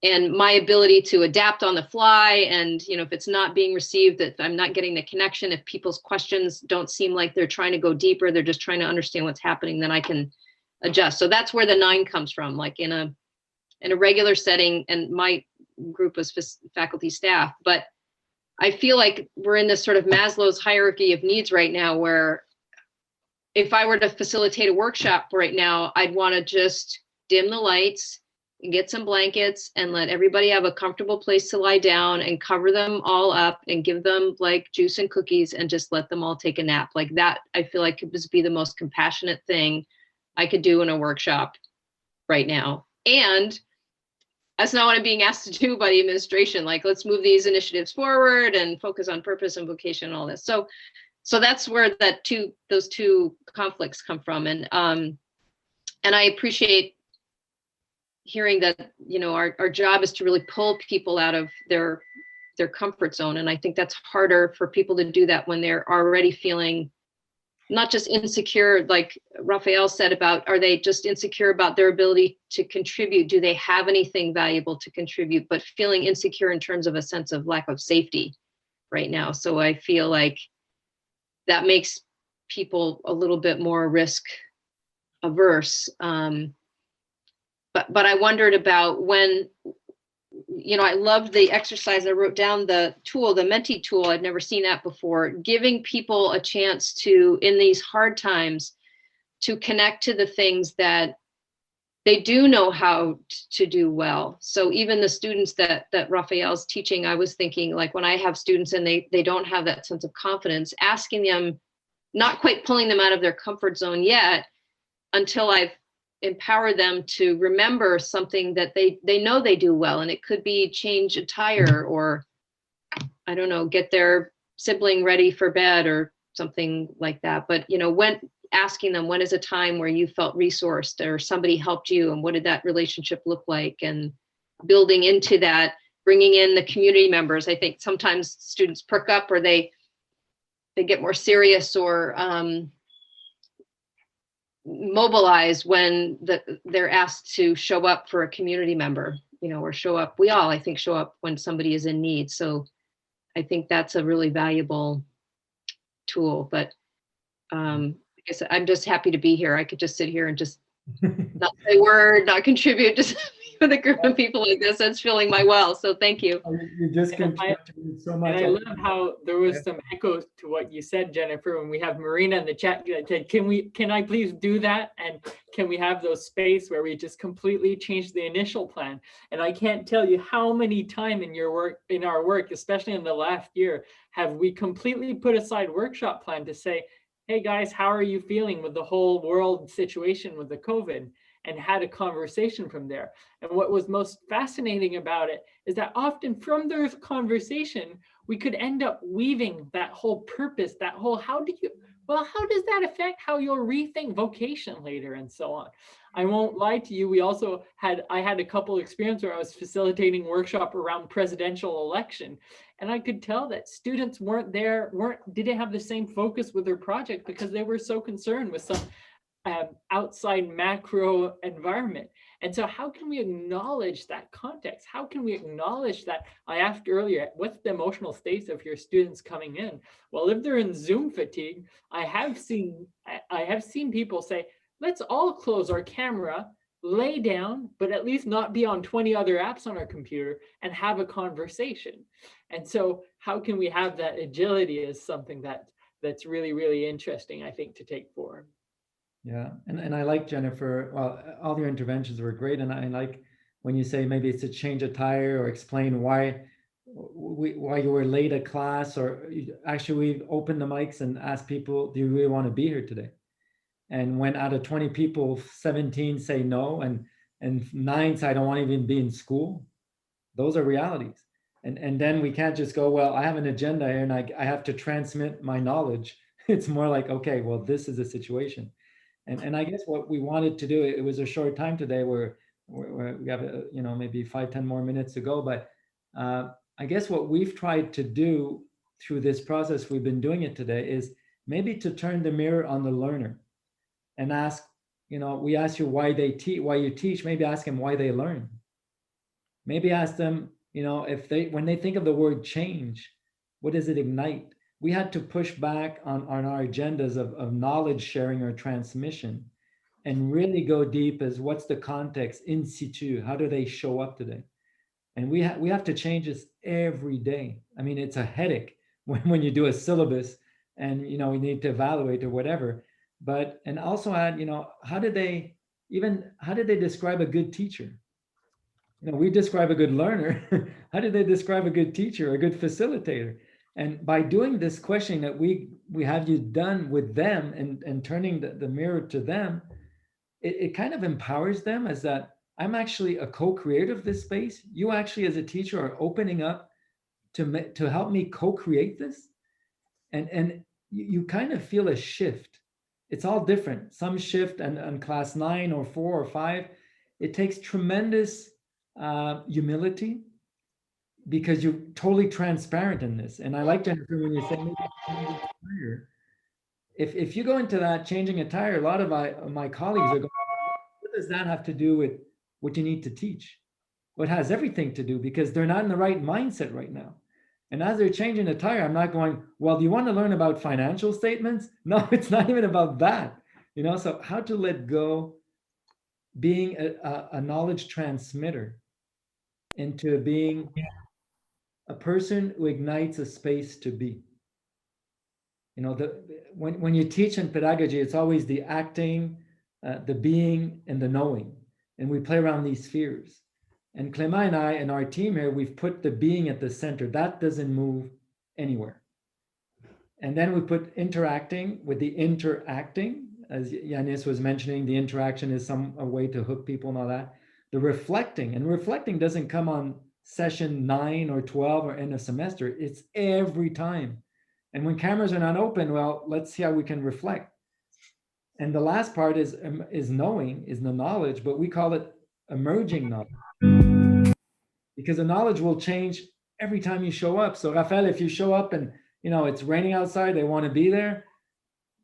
and my ability to adapt on the fly, and, you know, if it's not being received, that I'm not getting the connection, if people's questions don't seem like they're trying to go deeper, they're just trying to understand what's happening, then I can adjust. So that's where the 9 comes from. Like in in a regular setting, and my group was faculty staff. But I feel like we're in this sort of Maslow's hierarchy of needs right now, where if I were to facilitate a workshop right now, I'd want to just dim the lights and get some blankets and let everybody have a comfortable place to lie down and cover them all up and give them like juice and cookies and just let them all take a nap. Like that, I feel like could just be the most compassionate thing I could do in a workshop right now. And that's not what I'm being asked to do by the administration. Like, let's move these initiatives forward and focus on purpose and vocation and all this. So that's where those two conflicts come from. And I appreciate hearing that, you know, our job is to really pull people out of their comfort zone. And I think that's harder for people to do that when they're already feeling not just insecure, like Raphael said about, are they just insecure about their ability to contribute? Do they have anything valuable to contribute, but feeling insecure in terms of a sense of lack of safety right now. So I feel like that makes people a little bit more risk averse. But I wondered about when, you know, I loved the exercise. I wrote down the tool, the Menti tool. I'd never seen that before, giving people a chance to, in these hard times, to connect to the things that they do know how to do well. So even the students that Raphael's teaching, I was thinking, like, when I have students and they don't have that sense of confidence, asking them, not quite pulling them out of their comfort zone yet, until I've empower them to remember something that they know they do well. And it could be change a tire, or I don't know, get their sibling ready for bed or something like that. But, you know, when asking them, when is a time where you felt resourced or somebody helped you, and what did that relationship look like? And building into that, bringing in the community members. I think sometimes students perk up, or they get more serious, or mobilize when they're asked to show up for a community member, you know, or show up. We all, I think, show up when somebody is in need. So I think that's a really valuable tool. But I guess I'm just happy to be here. I could just sit here and just not say a word, not contribute, just with a group of people like this. That's filling my well. So thank you. You just contributed so much. And I love how there was some echoes to what you said, Jennifer, when we have Marina in the chat that said, can I please do that? And can we have those space where we just completely change the initial plan? And I can't tell you how many times in our work, especially in the last year, have we completely put aside workshop plan to say, hey guys, how are you feeling with the whole world situation with the COVID? And had a conversation from there. And what was most fascinating about it is that often from their conversation, we could end up weaving that whole purpose, that whole, how does that affect how you'll rethink vocation later and so on. I won't lie to you, I had a couple experiences where I was facilitating workshop around presidential election. And I could tell that students didn't have the same focus with their project because they were so concerned with some outside macro environment. And so how can we acknowledge that context? How can we acknowledge that? I asked earlier, what's the emotional states of your students coming in? Well, if they're in Zoom fatigue, I have seen people say, let's all close our camera, lay down, but at least not be on 20 other apps on our computer and have a conversation. And so how can we have that agility is something that's really, really interesting, I think, to take forward. Yeah, and I like, Jennifer, well, all your interventions were great. And I like when you say maybe it's to change a tire or explain why you were late at class, or actually we've opened the mics and asked people, do you really want to be here today? And when out of 20 people, 17 say no, and 9 say I don't want to even be in school, those are realities. And then we can't just go, well, I have an agenda here and I have to transmit my knowledge. It's more like, okay, well, this is a situation. And I guess what we wanted to do, it was a short time today where we have, maybe 5-10 more minutes to go. But I guess what we've tried to do through this process, we've been doing it today, is maybe to turn the mirror on the learner and ask, we ask you why you teach, maybe ask them why they learn. Maybe ask them, when they think of the word change, what does it ignite? We had to push back on our agendas of knowledge sharing or transmission. and really go deep as what's the context in situ, how do they show up today? And we have to change this every day. I mean, it's a headache when you do a syllabus and you need to evaluate or whatever. But and also add, how did they describe a good teacher? We describe a good learner. How did they describe a good teacher, a good facilitator? And by doing this questioning that we have you done with them and turning the mirror to them, it kind of empowers them as that I'm actually a co-creator of this space. You actually, as a teacher, are opening up to help me co-create this. And you kind of feel a shift. It's all different. Some shift on class 9 or 4 or 5. It takes tremendous humility because you're totally transparent in this. And I like, Jennifer, when you say maybe changing a tire. If you go into that changing a tire, a lot of my colleagues are going, what does that have to do with what you need to teach? Well, it has everything to do because they're not in the right mindset right now. And as they're changing a tire, I'm not going, well, do you want to learn about financial statements? No, it's not even about that. So how to let go, being a knowledge transmitter into being a person who ignites a space to be. When you teach in pedagogy, it's always the acting, the being, and the knowing. And we play around these spheres. And Clément and I and our team here, we've put the being at the center. That doesn't move anywhere. And then we put interacting with the interacting. As Yanis was mentioning, the interaction is a way to hook people and all that. The reflecting, and reflecting doesn't come on session 9 or 12 or end of semester. It's every time. And when cameras are not open, well, let's see how we can reflect. And the last part is knowing, is the knowledge, but we call it emerging knowledge. Because the knowledge will change every time you show up. So Raphael, if you show up and it's raining outside, they want to be there,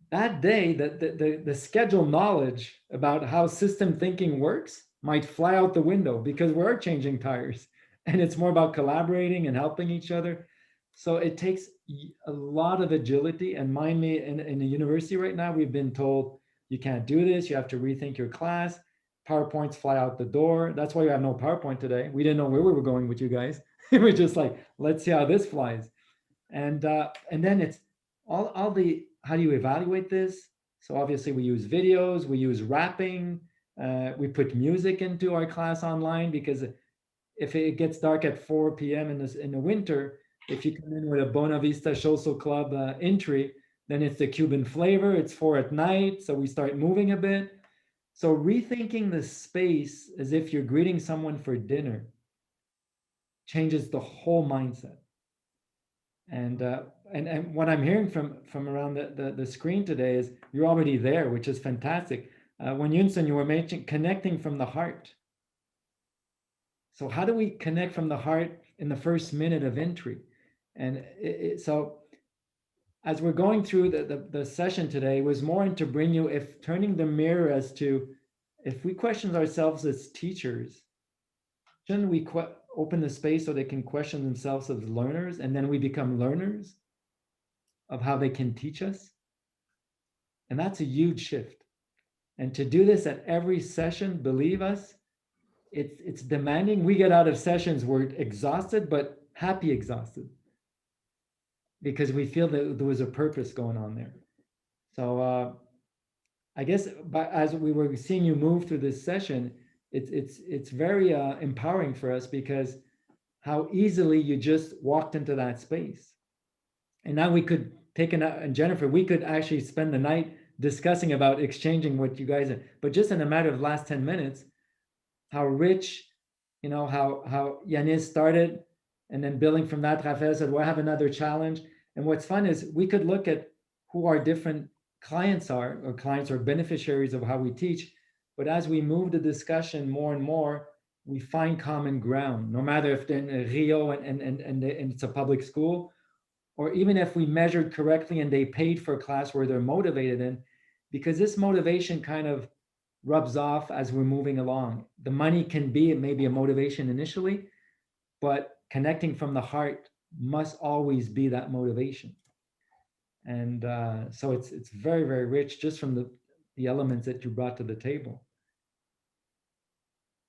that day, the scheduled knowledge about how system thinking works might fly out the window because we're changing tires. And it's more about collaborating and helping each other. So it takes a lot of agility. And mind me, in the university right now, we've been told you can't do this, you have to rethink your class. PowerPoints fly out the door. That's why we have no PowerPoint today. We didn't know where we were going with you guys. We're just like, let's see how this flies. And then it's all the, how do you evaluate this? So obviously we use videos, we use rapping, we put music into our class online because if it gets dark at 4 p.m. in the winter, if you come in with a Bona Vista Social Club entry, then it's the Cuban flavor, it's 4 at night, so we start moving a bit. So rethinking the space as if you're greeting someone for dinner changes the whole mindset. And what I'm hearing from around the screen today is you're already there, which is fantastic. When Yunsen, you were mentioning connecting from the heart. So how do we connect from the heart in the first minute of entry? And so as we're going through the session today, was more to bring you, if turning the mirror as to, if we question ourselves as teachers, shouldn't we open the space so they can question themselves as learners, and then we become learners of how they can teach us? And that's a huge shift. And to do this at every session, believe us, it's demanding. We get out of sessions, we're exhausted, but happy exhausted, because we feel that there was a purpose going on there. So I guess as we were seeing you move through this session, it's very empowering for us, because how easily you just walked into that space. And now we could take and Jennifer, we could actually spend the night discussing about exchanging what you guys are, but just in a matter of the last 10 minutes, how rich, how Yanis started, and then building from that, Raphael said, well, I have another challenge. And what's fun is we could look at who our different clients are, or clients or beneficiaries of how we teach. But as we move the discussion more and more, we find common ground, no matter if they're in Rio and it's a public school, or even if we measured correctly and they paid for a class where they're motivated in, because this motivation kind of rubs off as we're moving along. The money can be, it may be a motivation initially, but connecting from the heart must always be that motivation. And so it's very, very rich, just from the elements that you brought to the table.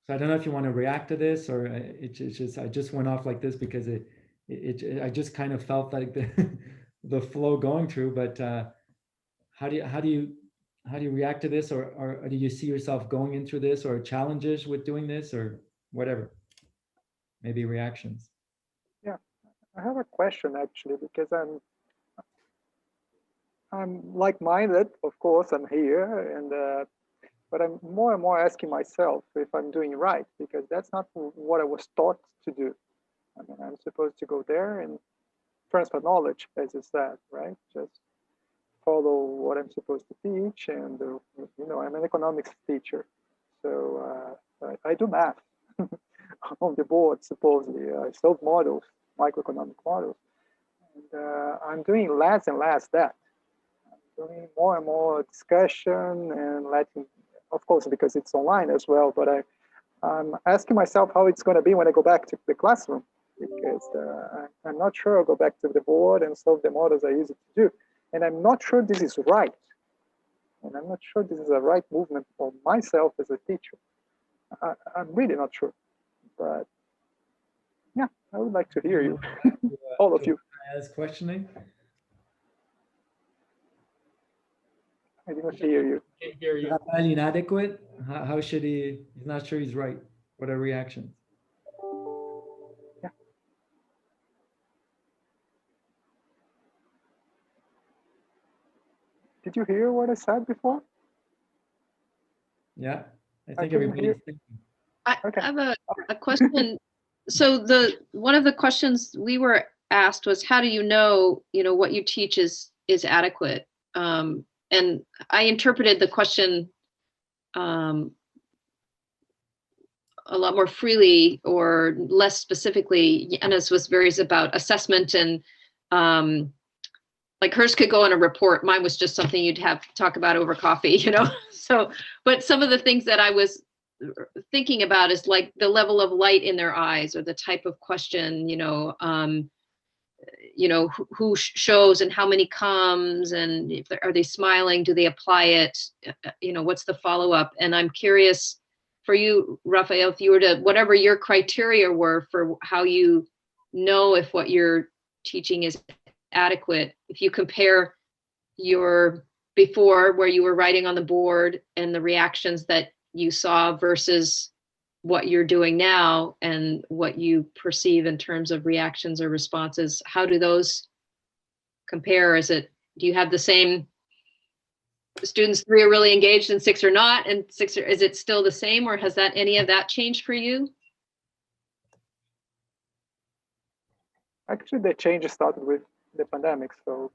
So I don't know if you want to react to this, or it's just, I just went off like this because I just kind of felt like the flow going through. But how do you react to this, or do you see yourself going into this, or challenges with doing this, or whatever? Maybe reactions. Yeah, I have a question actually, because I'm like-minded, of course. I'm here, and but I'm more and more asking myself if I'm doing right, because that's not what I was taught to do. I mean, I'm supposed to go there and transfer knowledge, as you said, right? Just follow what I'm supposed to teach, and you know, I'm an economics teacher, so I do math on the board. Supposedly, I solve models, microeconomic models, and I'm doing less and less that. I'm doing more and more discussion and letting, of course, because it's online as well. But I'm asking myself how it's going to be when I go back to the classroom, because I'm not sure I'll go back to the board and solve the models I used to do. And I'm not sure this is right. And I'm not sure this is a right movement for myself as a teacher. I'm really not sure. But yeah, I would like to hear you, all of you. As questioning? I did not hear you. Can't hear you. Rafael inadequate? How should he? He's not sure he's right. What are reactions? Yeah. Did you hear what I said before? Yeah, I think couldn't everybody's hear. thinking. I Okay. have a question. So one of the questions we were asked was, how do you know what you teach is adequate? And I interpreted the question a lot more freely or less specifically. Anna's was very about assessment, and like hers could go on a report. Mine was just something you'd have to talk about over coffee, So, but some of the things that I was thinking about is like the level of light in their eyes, or the type of question, who shows and how many comes, and if are they smiling, do they apply it, what's the follow-up? And I'm curious for you, Rafael, if you were to, whatever your criteria were for how you know if what you're teaching is adequate, if you compare your before, where you were writing on the board, and the reactions that you saw versus what you're doing now and what you perceive in terms of reactions or responses, how do those compare? Do you have the same students, 3 are really engaged and 6 are not, and 6 are, is it still the same, or has any of that changed for you? Actually, the change started with the pandemic. So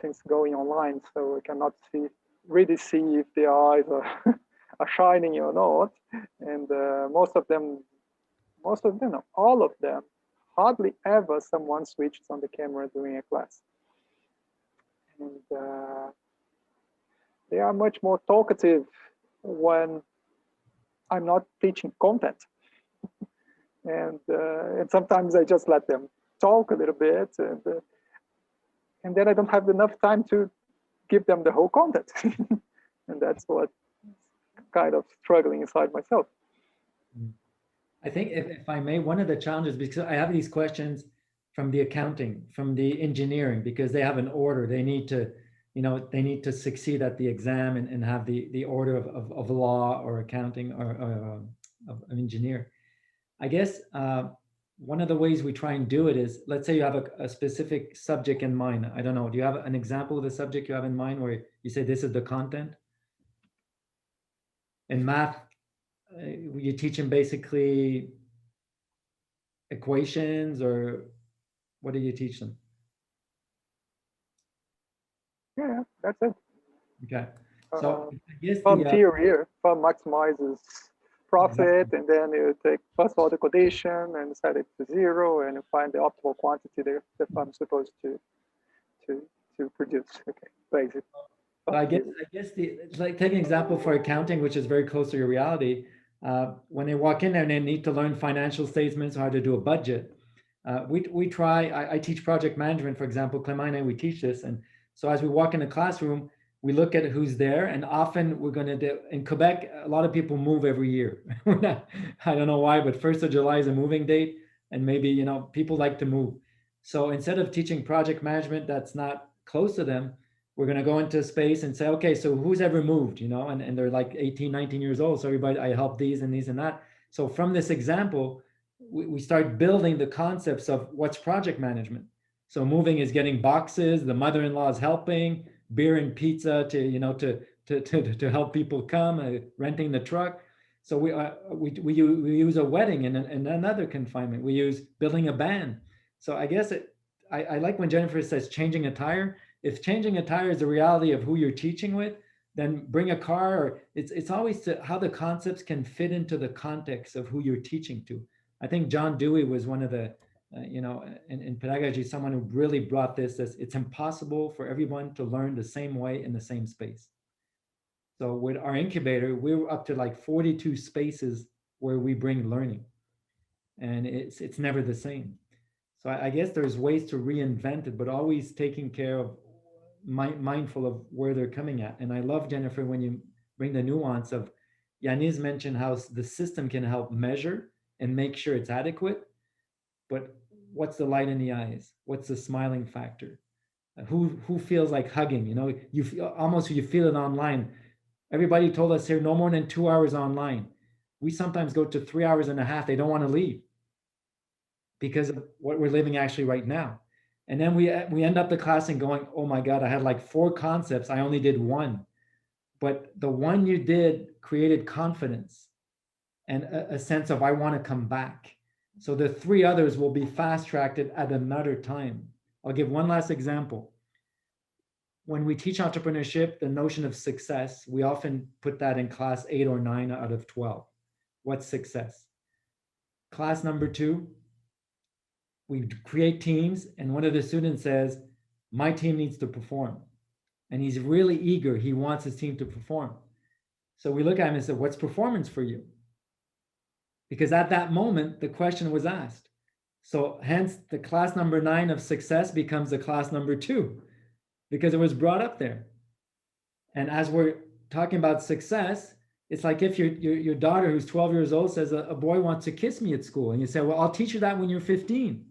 since going online, so I cannot really see if the eyes are shining or not. And most of them, no, all of them, hardly ever someone switches on the camera during a class. And they are much more talkative when I'm not teaching content. And sometimes I just let them talk a little bit, and then I don't have enough time to give them the whole content. And that's what kind of struggling inside myself. I think if I may, one of the challenges, because I have these questions from the accounting, from the engineering, because they have an order. They need to, they need to succeed at the exam and have the order of law or accounting or of an engineer. I guess one of the ways we try and do it is, let's say you have a specific subject in mind. I don't know, do you have an example of the subject you have in mind where you say this is the content? In math, you teach them basically equations, or what do you teach them? Yeah, that's it. Okay. So I guess fund theory, fund maximizes profit, exactly. And then you take first order condition and set it to 0, and you find the optimal quantity that the fund's supposed to produce. Okay, basic. I guess like take an example for accounting, which is very close to your reality. When they walk in there and they need to learn financial statements, how to do a budget. We try. I teach project management, for example. Clement and I, we teach this, and so as we walk in the classroom, we look at who's there, and often we're going to do, in Quebec, a lot of people move every year. I don't know why, but 1st of July is a moving date, and maybe, you know, people like to move. So instead of teaching project management that's not close to them, we're going to go into space and say, okay, so who's ever moved, you know, and they're like 18, 19 years old. So everybody, I help these and these and that. So from this example, we start building the concepts of what's project management. So moving is getting boxes, the mother-in-law is helping, beer and pizza to, you know, to help people come, renting the truck. So we use a wedding and another confinement. We use building a band. So I guess I like when Jennifer says changing a tire. If changing a tire is the reality of who you're teaching with, then bring a car, or it's always to how the concepts can fit into the context of who you're teaching to. I think John Dewey was one of the, you know, in pedagogy, someone who really brought this, it's impossible for everyone to learn the same way in the same space. So with our incubator, we were up to like 42 spaces where we bring learning, and it's never the same. So I guess there's ways to reinvent it, but always taking care of, mindful of where they're coming at. And I love, Jennifer, when you bring the nuance of, Yanis mentioned how the system can help measure and make sure it's adequate, but what's the light in the eyes? What's the smiling factor? Who feels like hugging? You know, you feel, almost you feel it online. Everybody told us here no more than 2 hours online. We sometimes go to 3 hours and a half. They don't want to leave because of what we're living actually right now. And then we end up the class and going, oh my God, I had like 4 concepts. I only did 1. But the one you did created confidence and a sense of, I want to come back. So the 3 others will be fast-tracked at another time. I'll give one last example. When we teach entrepreneurship, the notion of success, we often put that in class 8 or 9 out of 12. What's success? Class number 2, we create teams, and one of the students says, my team needs to perform. And he's really eager. He wants his team to perform. So we look at him and say, what's performance for you? Because at that moment, the question was asked. So hence the class number 9 of success becomes the class number 2, because it was brought up there. And as we're talking about success, it's like if your daughter who's 12 years old says a boy wants to kiss me at school, and you say, well, I'll teach you that when you're 15.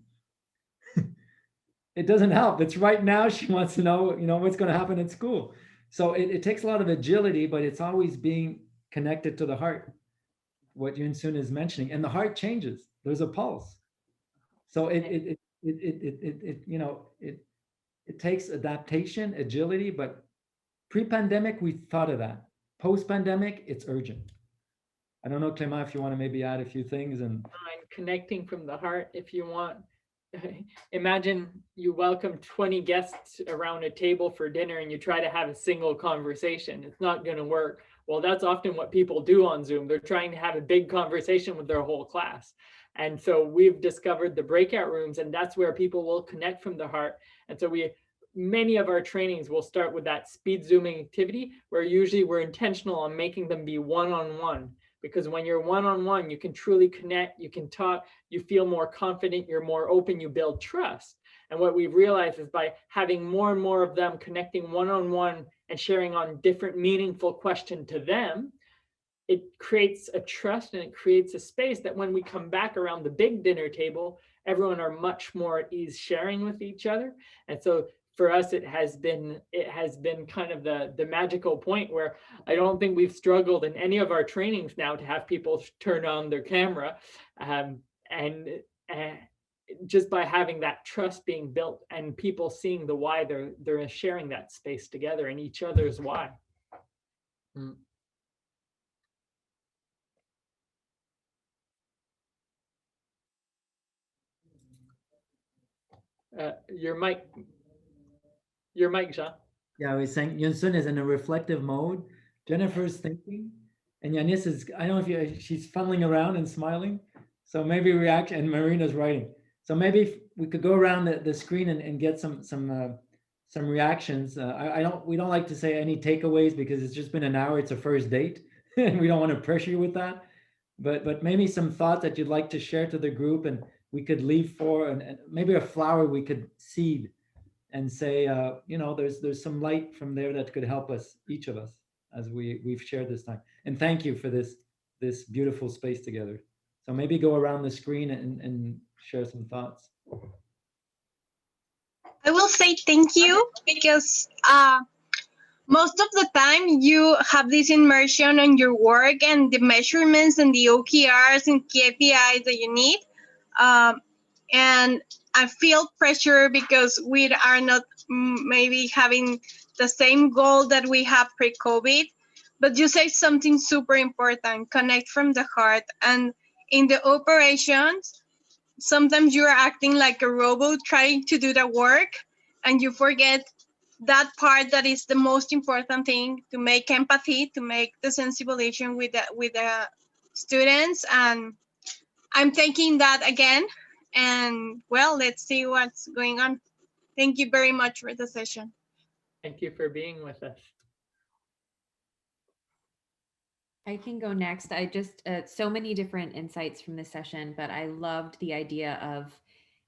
It doesn't help. It's right now she wants to know, you know, what's going to happen at school. So it takes a lot of agility, but it's always being connected to the heart, what Yun Sun is mentioning, and the heart changes. There's a pulse. So it takes adaptation, agility, but pre-pandemic, we thought of that. Post-pandemic, it's urgent. I don't know, Clément, if you want to maybe add a few things. And connecting from the heart, if you want. Imagine you welcome 20 guests around a table for dinner and you try to have a single conversation. It's not going to work. Well, that's often what people do on Zoom. They're trying to have a big conversation with their whole class. And so we've discovered the breakout rooms, and that's where people will connect from the heart. And so many of our trainings will start with that speed Zooming activity, where usually we're intentional on making them be one-on-one. Because when you're one-on-one, you can truly connect, you can talk, you feel more confident, you're more open, you build trust. And what we've realized is by having more and more of them connecting one-on-one and sharing on different meaningful questions to them, it creates a trust and it creates a space that when we come back around the big dinner table, everyone are much more at ease sharing with each other. And so for us, it has been kind of the magical point where I don't think we've struggled in any of our trainings now to have people turn on their camera, and just by having that trust being built and people seeing the why, they're sharing that space together and each other's why. Your mic, Jean. Yeah, I was saying Yun Sun is in a reflective mode. Jennifer's thinking, and Yanis is, I don't know if she's fumbling around and smiling. So maybe react, and Marina's writing. So maybe we could go around the screen and get some reactions. We don't like to say any takeaways because it's just been an hour. It's a first date, and we don't want to pressure you with that. But maybe some thoughts that you'd like to share to the group, and we could leave for, and maybe a flower we could seed and say, there's some light from there that could help us, each of us, as we've shared this time. And thank you for this beautiful space together. So maybe go around the screen and share some thoughts. I will say thank you because most of the time you have this immersion on your work and the measurements and the OKRs and KPIs that you need. And I feel pressure because we are not maybe having the same goal that we have pre-COVID. But you say something super important, connect from the heart. And in the operations, sometimes you are acting like a robot trying to do the work and you forget that part that is the most important thing, to make empathy, to make the sensibilization with the students. And I'm thinking that again, and well, let's see what's going on. Thank you very much for the session. Thank you for being with us. I can go next. I just, so many different insights from this session, but I loved the idea of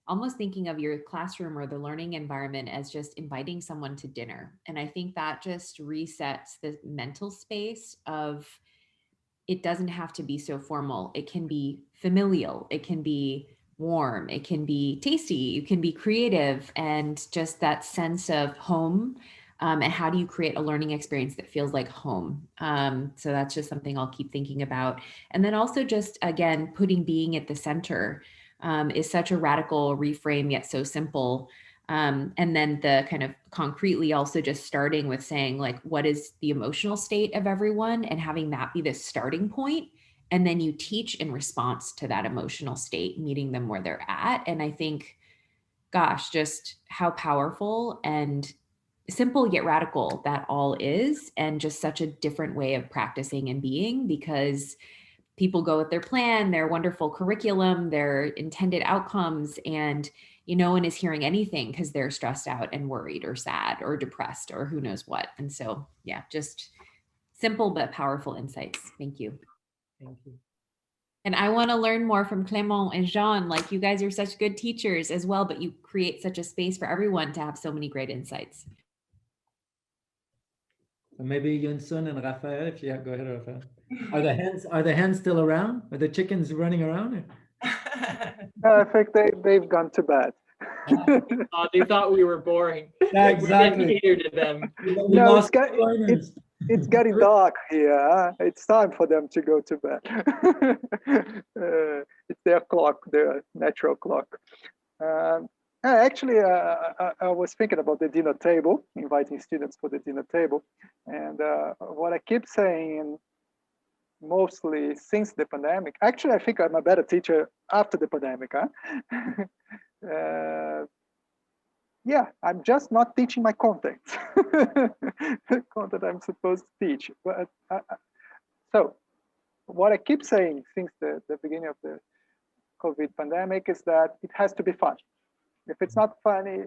almost thinking of your classroom or the learning environment as just inviting someone to dinner. And I think that just resets the mental space of, it doesn't have to be so formal. It can be familial. It can be warm. It can be tasty. You can be creative, and just that sense of home. And how do you create a learning experience that feels like home? So that's just something I'll keep thinking about. And then also just, again, putting being at the center is such a radical reframe, yet so simple. And then the kind of concretely also just starting with saying, like, what is the emotional state of everyone, and having that be the starting point. And then you teach in response to that emotional state, meeting them where they're at. And I think, gosh, just how powerful and simple yet radical that all is, and just such a different way of practicing and being, because people go with their plan, their wonderful curriculum, their intended outcomes, and no one is hearing anything because they're stressed out and worried or sad or depressed or who knows what. And so, yeah, just simple but powerful insights. Thank you. Thank you. And I want to learn more from Clément and Jean. Like, you guys are such good teachers as well, but you create such a space for everyone to have so many great insights. So maybe Yunsun and Raphael, if you go ahead, Raphael. Are the hens still around? Are the chickens running around? I think they've gone to bed. They thought we were boring. Yeah, exactly. We didn't cater to them. No, it's getting dark here. It's time for them to go to bed. It's their clock, their natural clock. Actually, I was thinking about the dinner table, inviting students for the dinner table. And what I keep saying, mostly since the pandemic, actually, I think I'm a better teacher after the pandemic. Yeah, I'm just not teaching my content, the content I'm supposed to teach. But so what I keep saying since the beginning of the COVID pandemic is that it has to be fun. If it's not funny,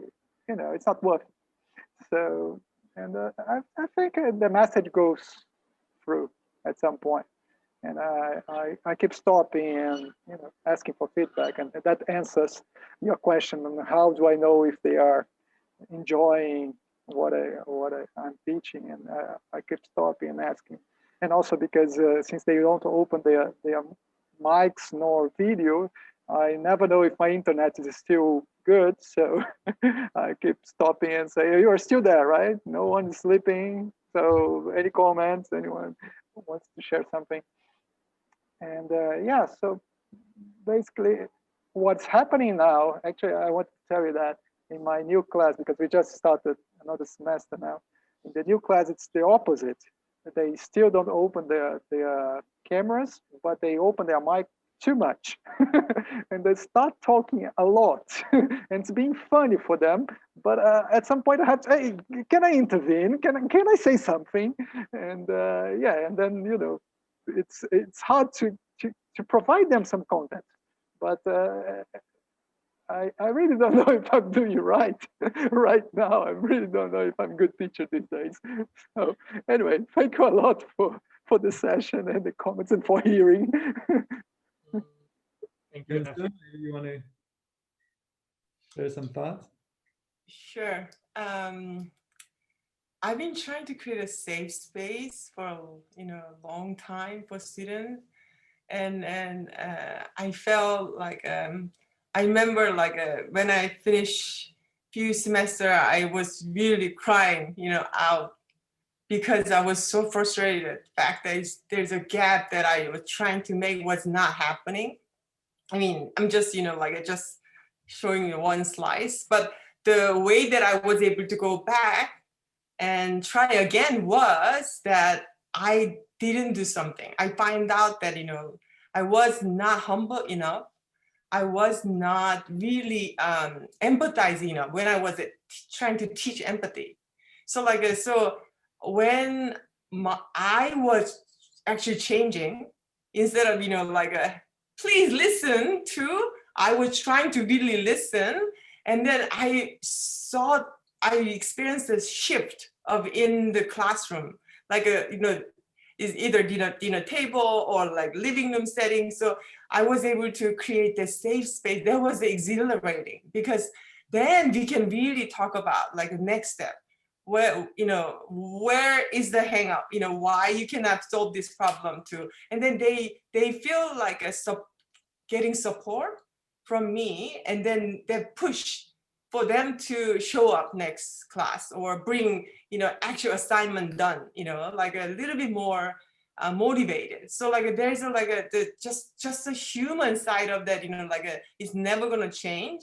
it's not worth it. So, and I think the message goes through at some point. And I keep stopping and asking for feedback, and that answers your question on how do I know if they are enjoying what I'm teaching. And I keep stopping and asking, and also because since they don't open their mics nor video, I never know if my internet is still good. So I keep stopping and say, you are still there, right? No one is sleeping. So any comments? Anyone wants to share something? And yeah, so basically what's happening now, actually, I want to tell you that in my new class, because we just started another semester now, in the new class, it's the opposite. They still don't open their cameras, but they open their mic too much. And they start talking a lot. And it's being funny for them. But at some point I have to, hey, can I intervene? Can I say something? And yeah, and then, it's hard to provide them some content, but I really don't know if I'm doing right right now. I really don't know if I'm a good teacher these days. So anyway, thank you a lot for the session and the comments and for hearing. Thank you. You want to share some thoughts? Sure. I've been trying to create a safe space for a long time for students, and I felt like I remember like when I finished few semester, I was really crying, out, because I was so frustrated. The fact that there's a gap that I was trying to make was not happening. I mean, I'm just just showing you one slice, but the way that I was able to go back and try again was that I didn't do something. I find out that, I was not humble enough. I was not really empathizing enough when I was trying to teach empathy. So so when I was actually changing, instead of, please listen to, I was trying to really listen. And then I experienced this shift of in the classroom, like is either dinner table or like living room setting. So I was able to create a safe space. That was exhilarating, because then we can really talk about like the next step. Where is the hang up? Why you cannot solve this problem too? And then they feel like getting support from me, and then they push for them to show up next class or bring actual assignment done, like a little bit more motivated. So like there's just a human side of that, it's never gonna change.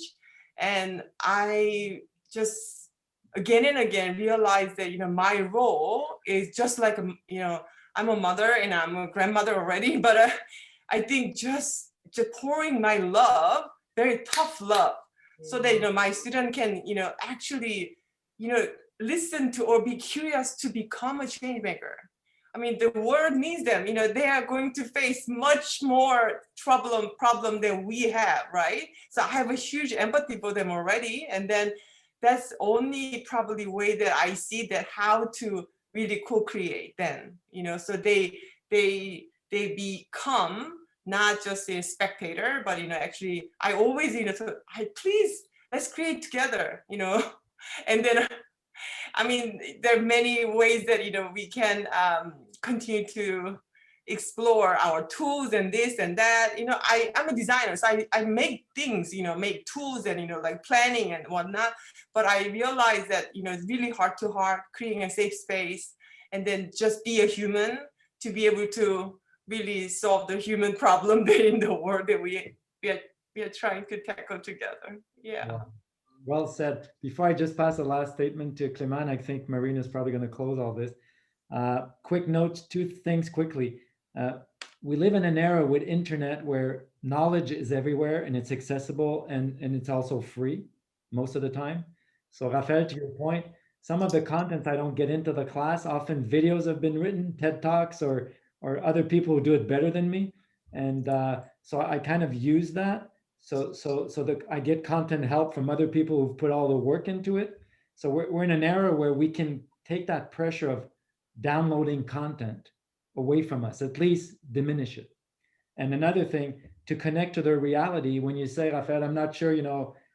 And I just again and again realized that my role is just like I'm a mother and I'm a grandmother already, but I think just pouring my love, very tough love, so that my student can actually listen to or be curious to become a change maker. I mean, the world needs them. They are going to face much more problem than we have, right? So I have a huge empathy for them already, and then that's only probably way that I see that how to really co-create then, so they become not just a spectator, but actually I always please let's create together, and then I mean there are many ways that we can continue to explore our tools and this and that. I'm a designer, so I make things, make tools and like planning and whatnot, but I realize that it's really heart to heart, creating a safe space, and then just be a human to be able to really solve the human problem in the world that we are trying to tackle together. Yeah. Wow. Well said. Before I just pass the last statement to Clément, I think Marina's probably going to close all this. Quick notes, two things quickly. We live in an era with internet where knowledge is everywhere and it's accessible and it's also free most of the time. So Raphael, to your point, some of the content I don't get into the class, often videos have been written, TED Talks or other people who do it better than me. And so I kind of use that. So that I get content help from other people who've put all the work into it. So we're in an era where we can take that pressure of downloading content away from us, at least diminish it. And another thing, to connect to their reality, when you say, Raphael, I'm not sure,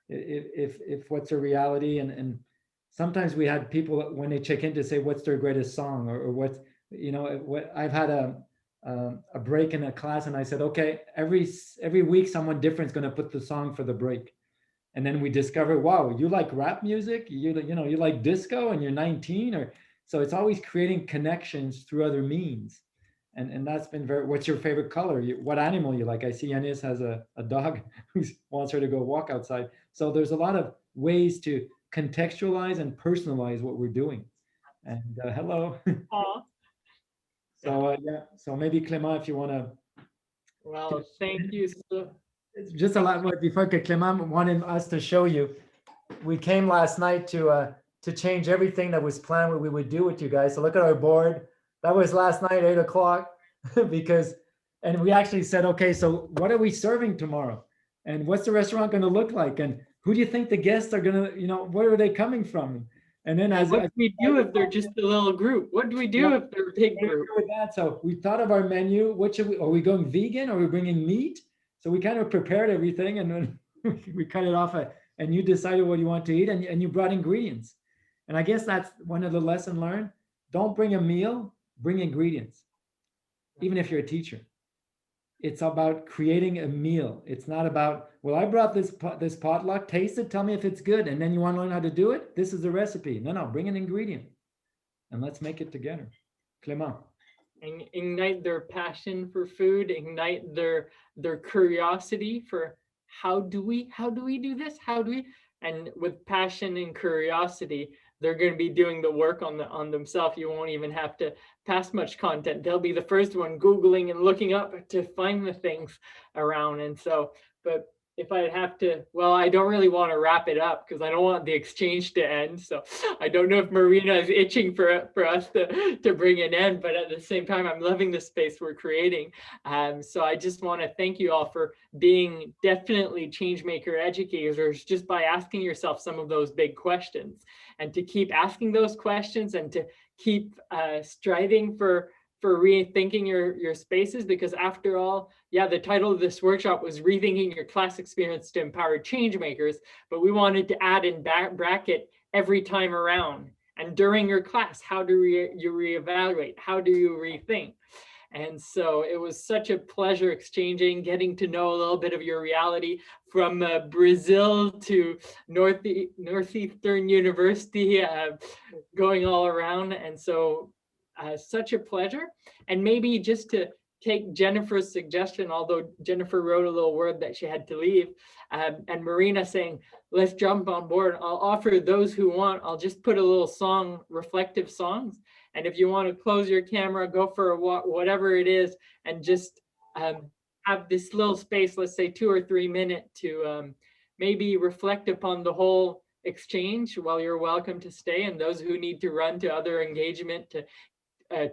if what's a reality, and sometimes we had people when they check in to say what's their greatest song or what's, what I've had a break in a class and I said, okay, every week someone different is going to put the song for the break. And then we discover, wow, you like rap music, you like disco and you're 19, or so it's always creating connections through other means. And that's been what's your favorite color? What animal you like? I see Yanis has a dog who wants her to go walk outside. So there's a lot of ways to contextualize and personalize what we're doing. And hello. So yeah, so maybe Clément, if you want to. Well, thank you. It's just a lot more before Clément wanted us to show you. We came last night to change everything that was planned what we would do with you guys. So look at our board. That was last night, 8 o'clock, and we actually said, okay, so what are we serving tomorrow? And what's the restaurant going to look like? And who do you think the guests are going to, where are they coming from? And then what do we do if they're just a little group? What do we do if they're a big group? With that, so we thought of our menu. What should we, are we going vegan? Are we bringing meat? So we kind of prepared everything and then we cut it off and you decided what you want to eat and you brought ingredients. And I guess that's one of the lesson learned. Don't bring a meal, bring ingredients, even if you're a teacher. It's about creating a meal. It's not about, well, I brought this potluck, taste it, tell me if it's good, and then you want to learn how to do it? This is the recipe. No, bring an ingredient and let's make it together. Clément. And ignite their passion for food, ignite their curiosity for how do we do this? And with passion and curiosity, they're going to be doing the work on themselves. You won't even have to pass much content. They'll be the first one Googling and looking up to find the things around. And so, but if I have to, well, I don't really want to wrap it up because I don't want the exchange to end. So I don't know if Marina is itching for us to bring an end, but at the same time, I'm loving the space we're creating. So I just want to thank you all for being definitely changemaker educators just by asking yourself some of those big questions, and to keep asking those questions and to keep striving for rethinking your spaces, because after all, yeah, the title of this workshop was Rethinking Your Class Experience to Empower Changemakers, but we wanted to add in bracket every time around. And during your class, how do you reevaluate? How do you rethink? And so it was such a pleasure exchanging, getting to know a little bit of your reality from Brazil to Northeastern University, going all around. And so such a pleasure. And maybe just to take Jennifer's suggestion, although Jennifer wrote a little word that she had to leave, and Marina saying, let's jump on board. I'll offer those who want, I'll just put a little song, reflective songs. And if you want to close your camera, go for a walk, whatever it is, and just have this little space, let's say 2 or 3 minutes to maybe reflect upon the whole exchange. While you're welcome to stay, and those who need to run to other engagement, to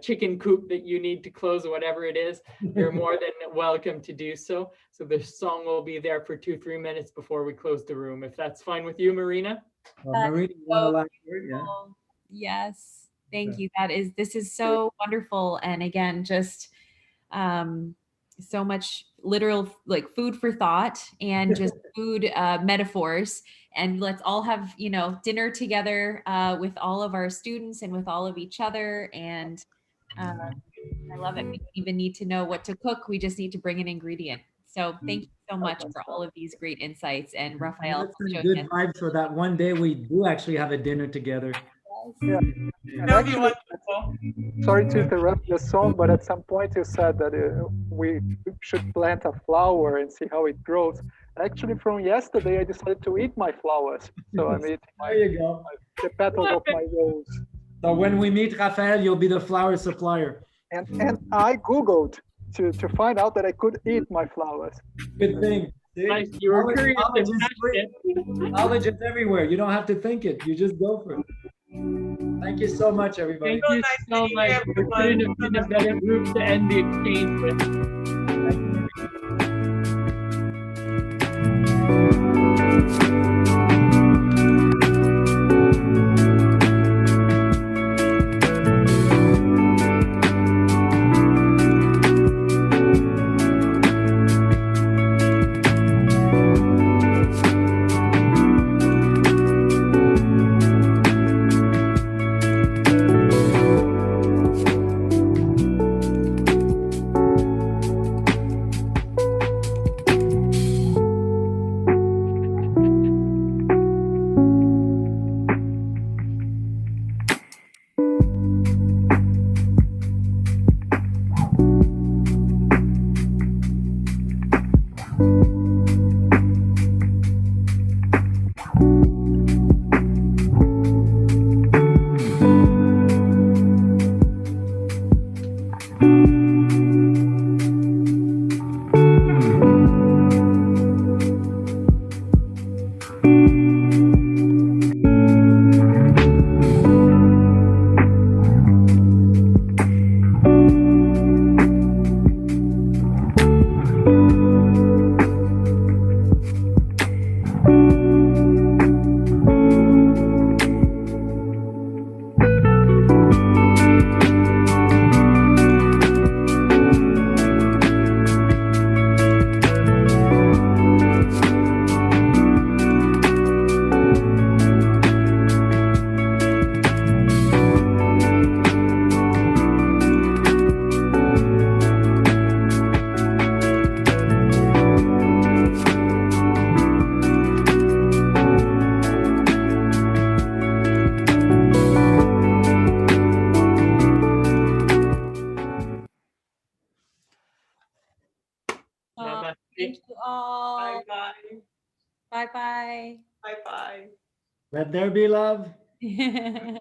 chicken coop that you need to close, whatever it is, you're more than welcome to do so. So the song will be there for 2-3 minutes before we close the room, if that's fine with you, Marina. Marina, you want a last word? Yeah. Yes, thank you. This is so wonderful. And again, just so much literal, like, food for thought, and just food metaphors. And let's all have, dinner together with all of our students and with all of each other. And I love it. We don't even need to know what to cook. We just need to bring an ingredient. So thank you so much for all of these great insights. And Raphael, good vibes for that one day we do actually have a dinner together. Yeah. That'll be wonderful. Sorry to interrupt the song, but at some point you said that we should plant a flower and see how it grows. Actually, from yesterday, I decided to eat my flowers. So I'm eating the petals of my rose. So when we meet Raphael, you'll be the flower supplier. And I Googled to find out that I could eat my flowers. Good thing. Nice. You were curious. Knowledge is everywhere. You don't have to think it. You just go for it. Thank you so much, everybody. Thank you so much. We couldn't have been a better group to end the exchange with. Thank you all. Bye-bye. Bye-bye. Bye-bye. Let there be love. Bye.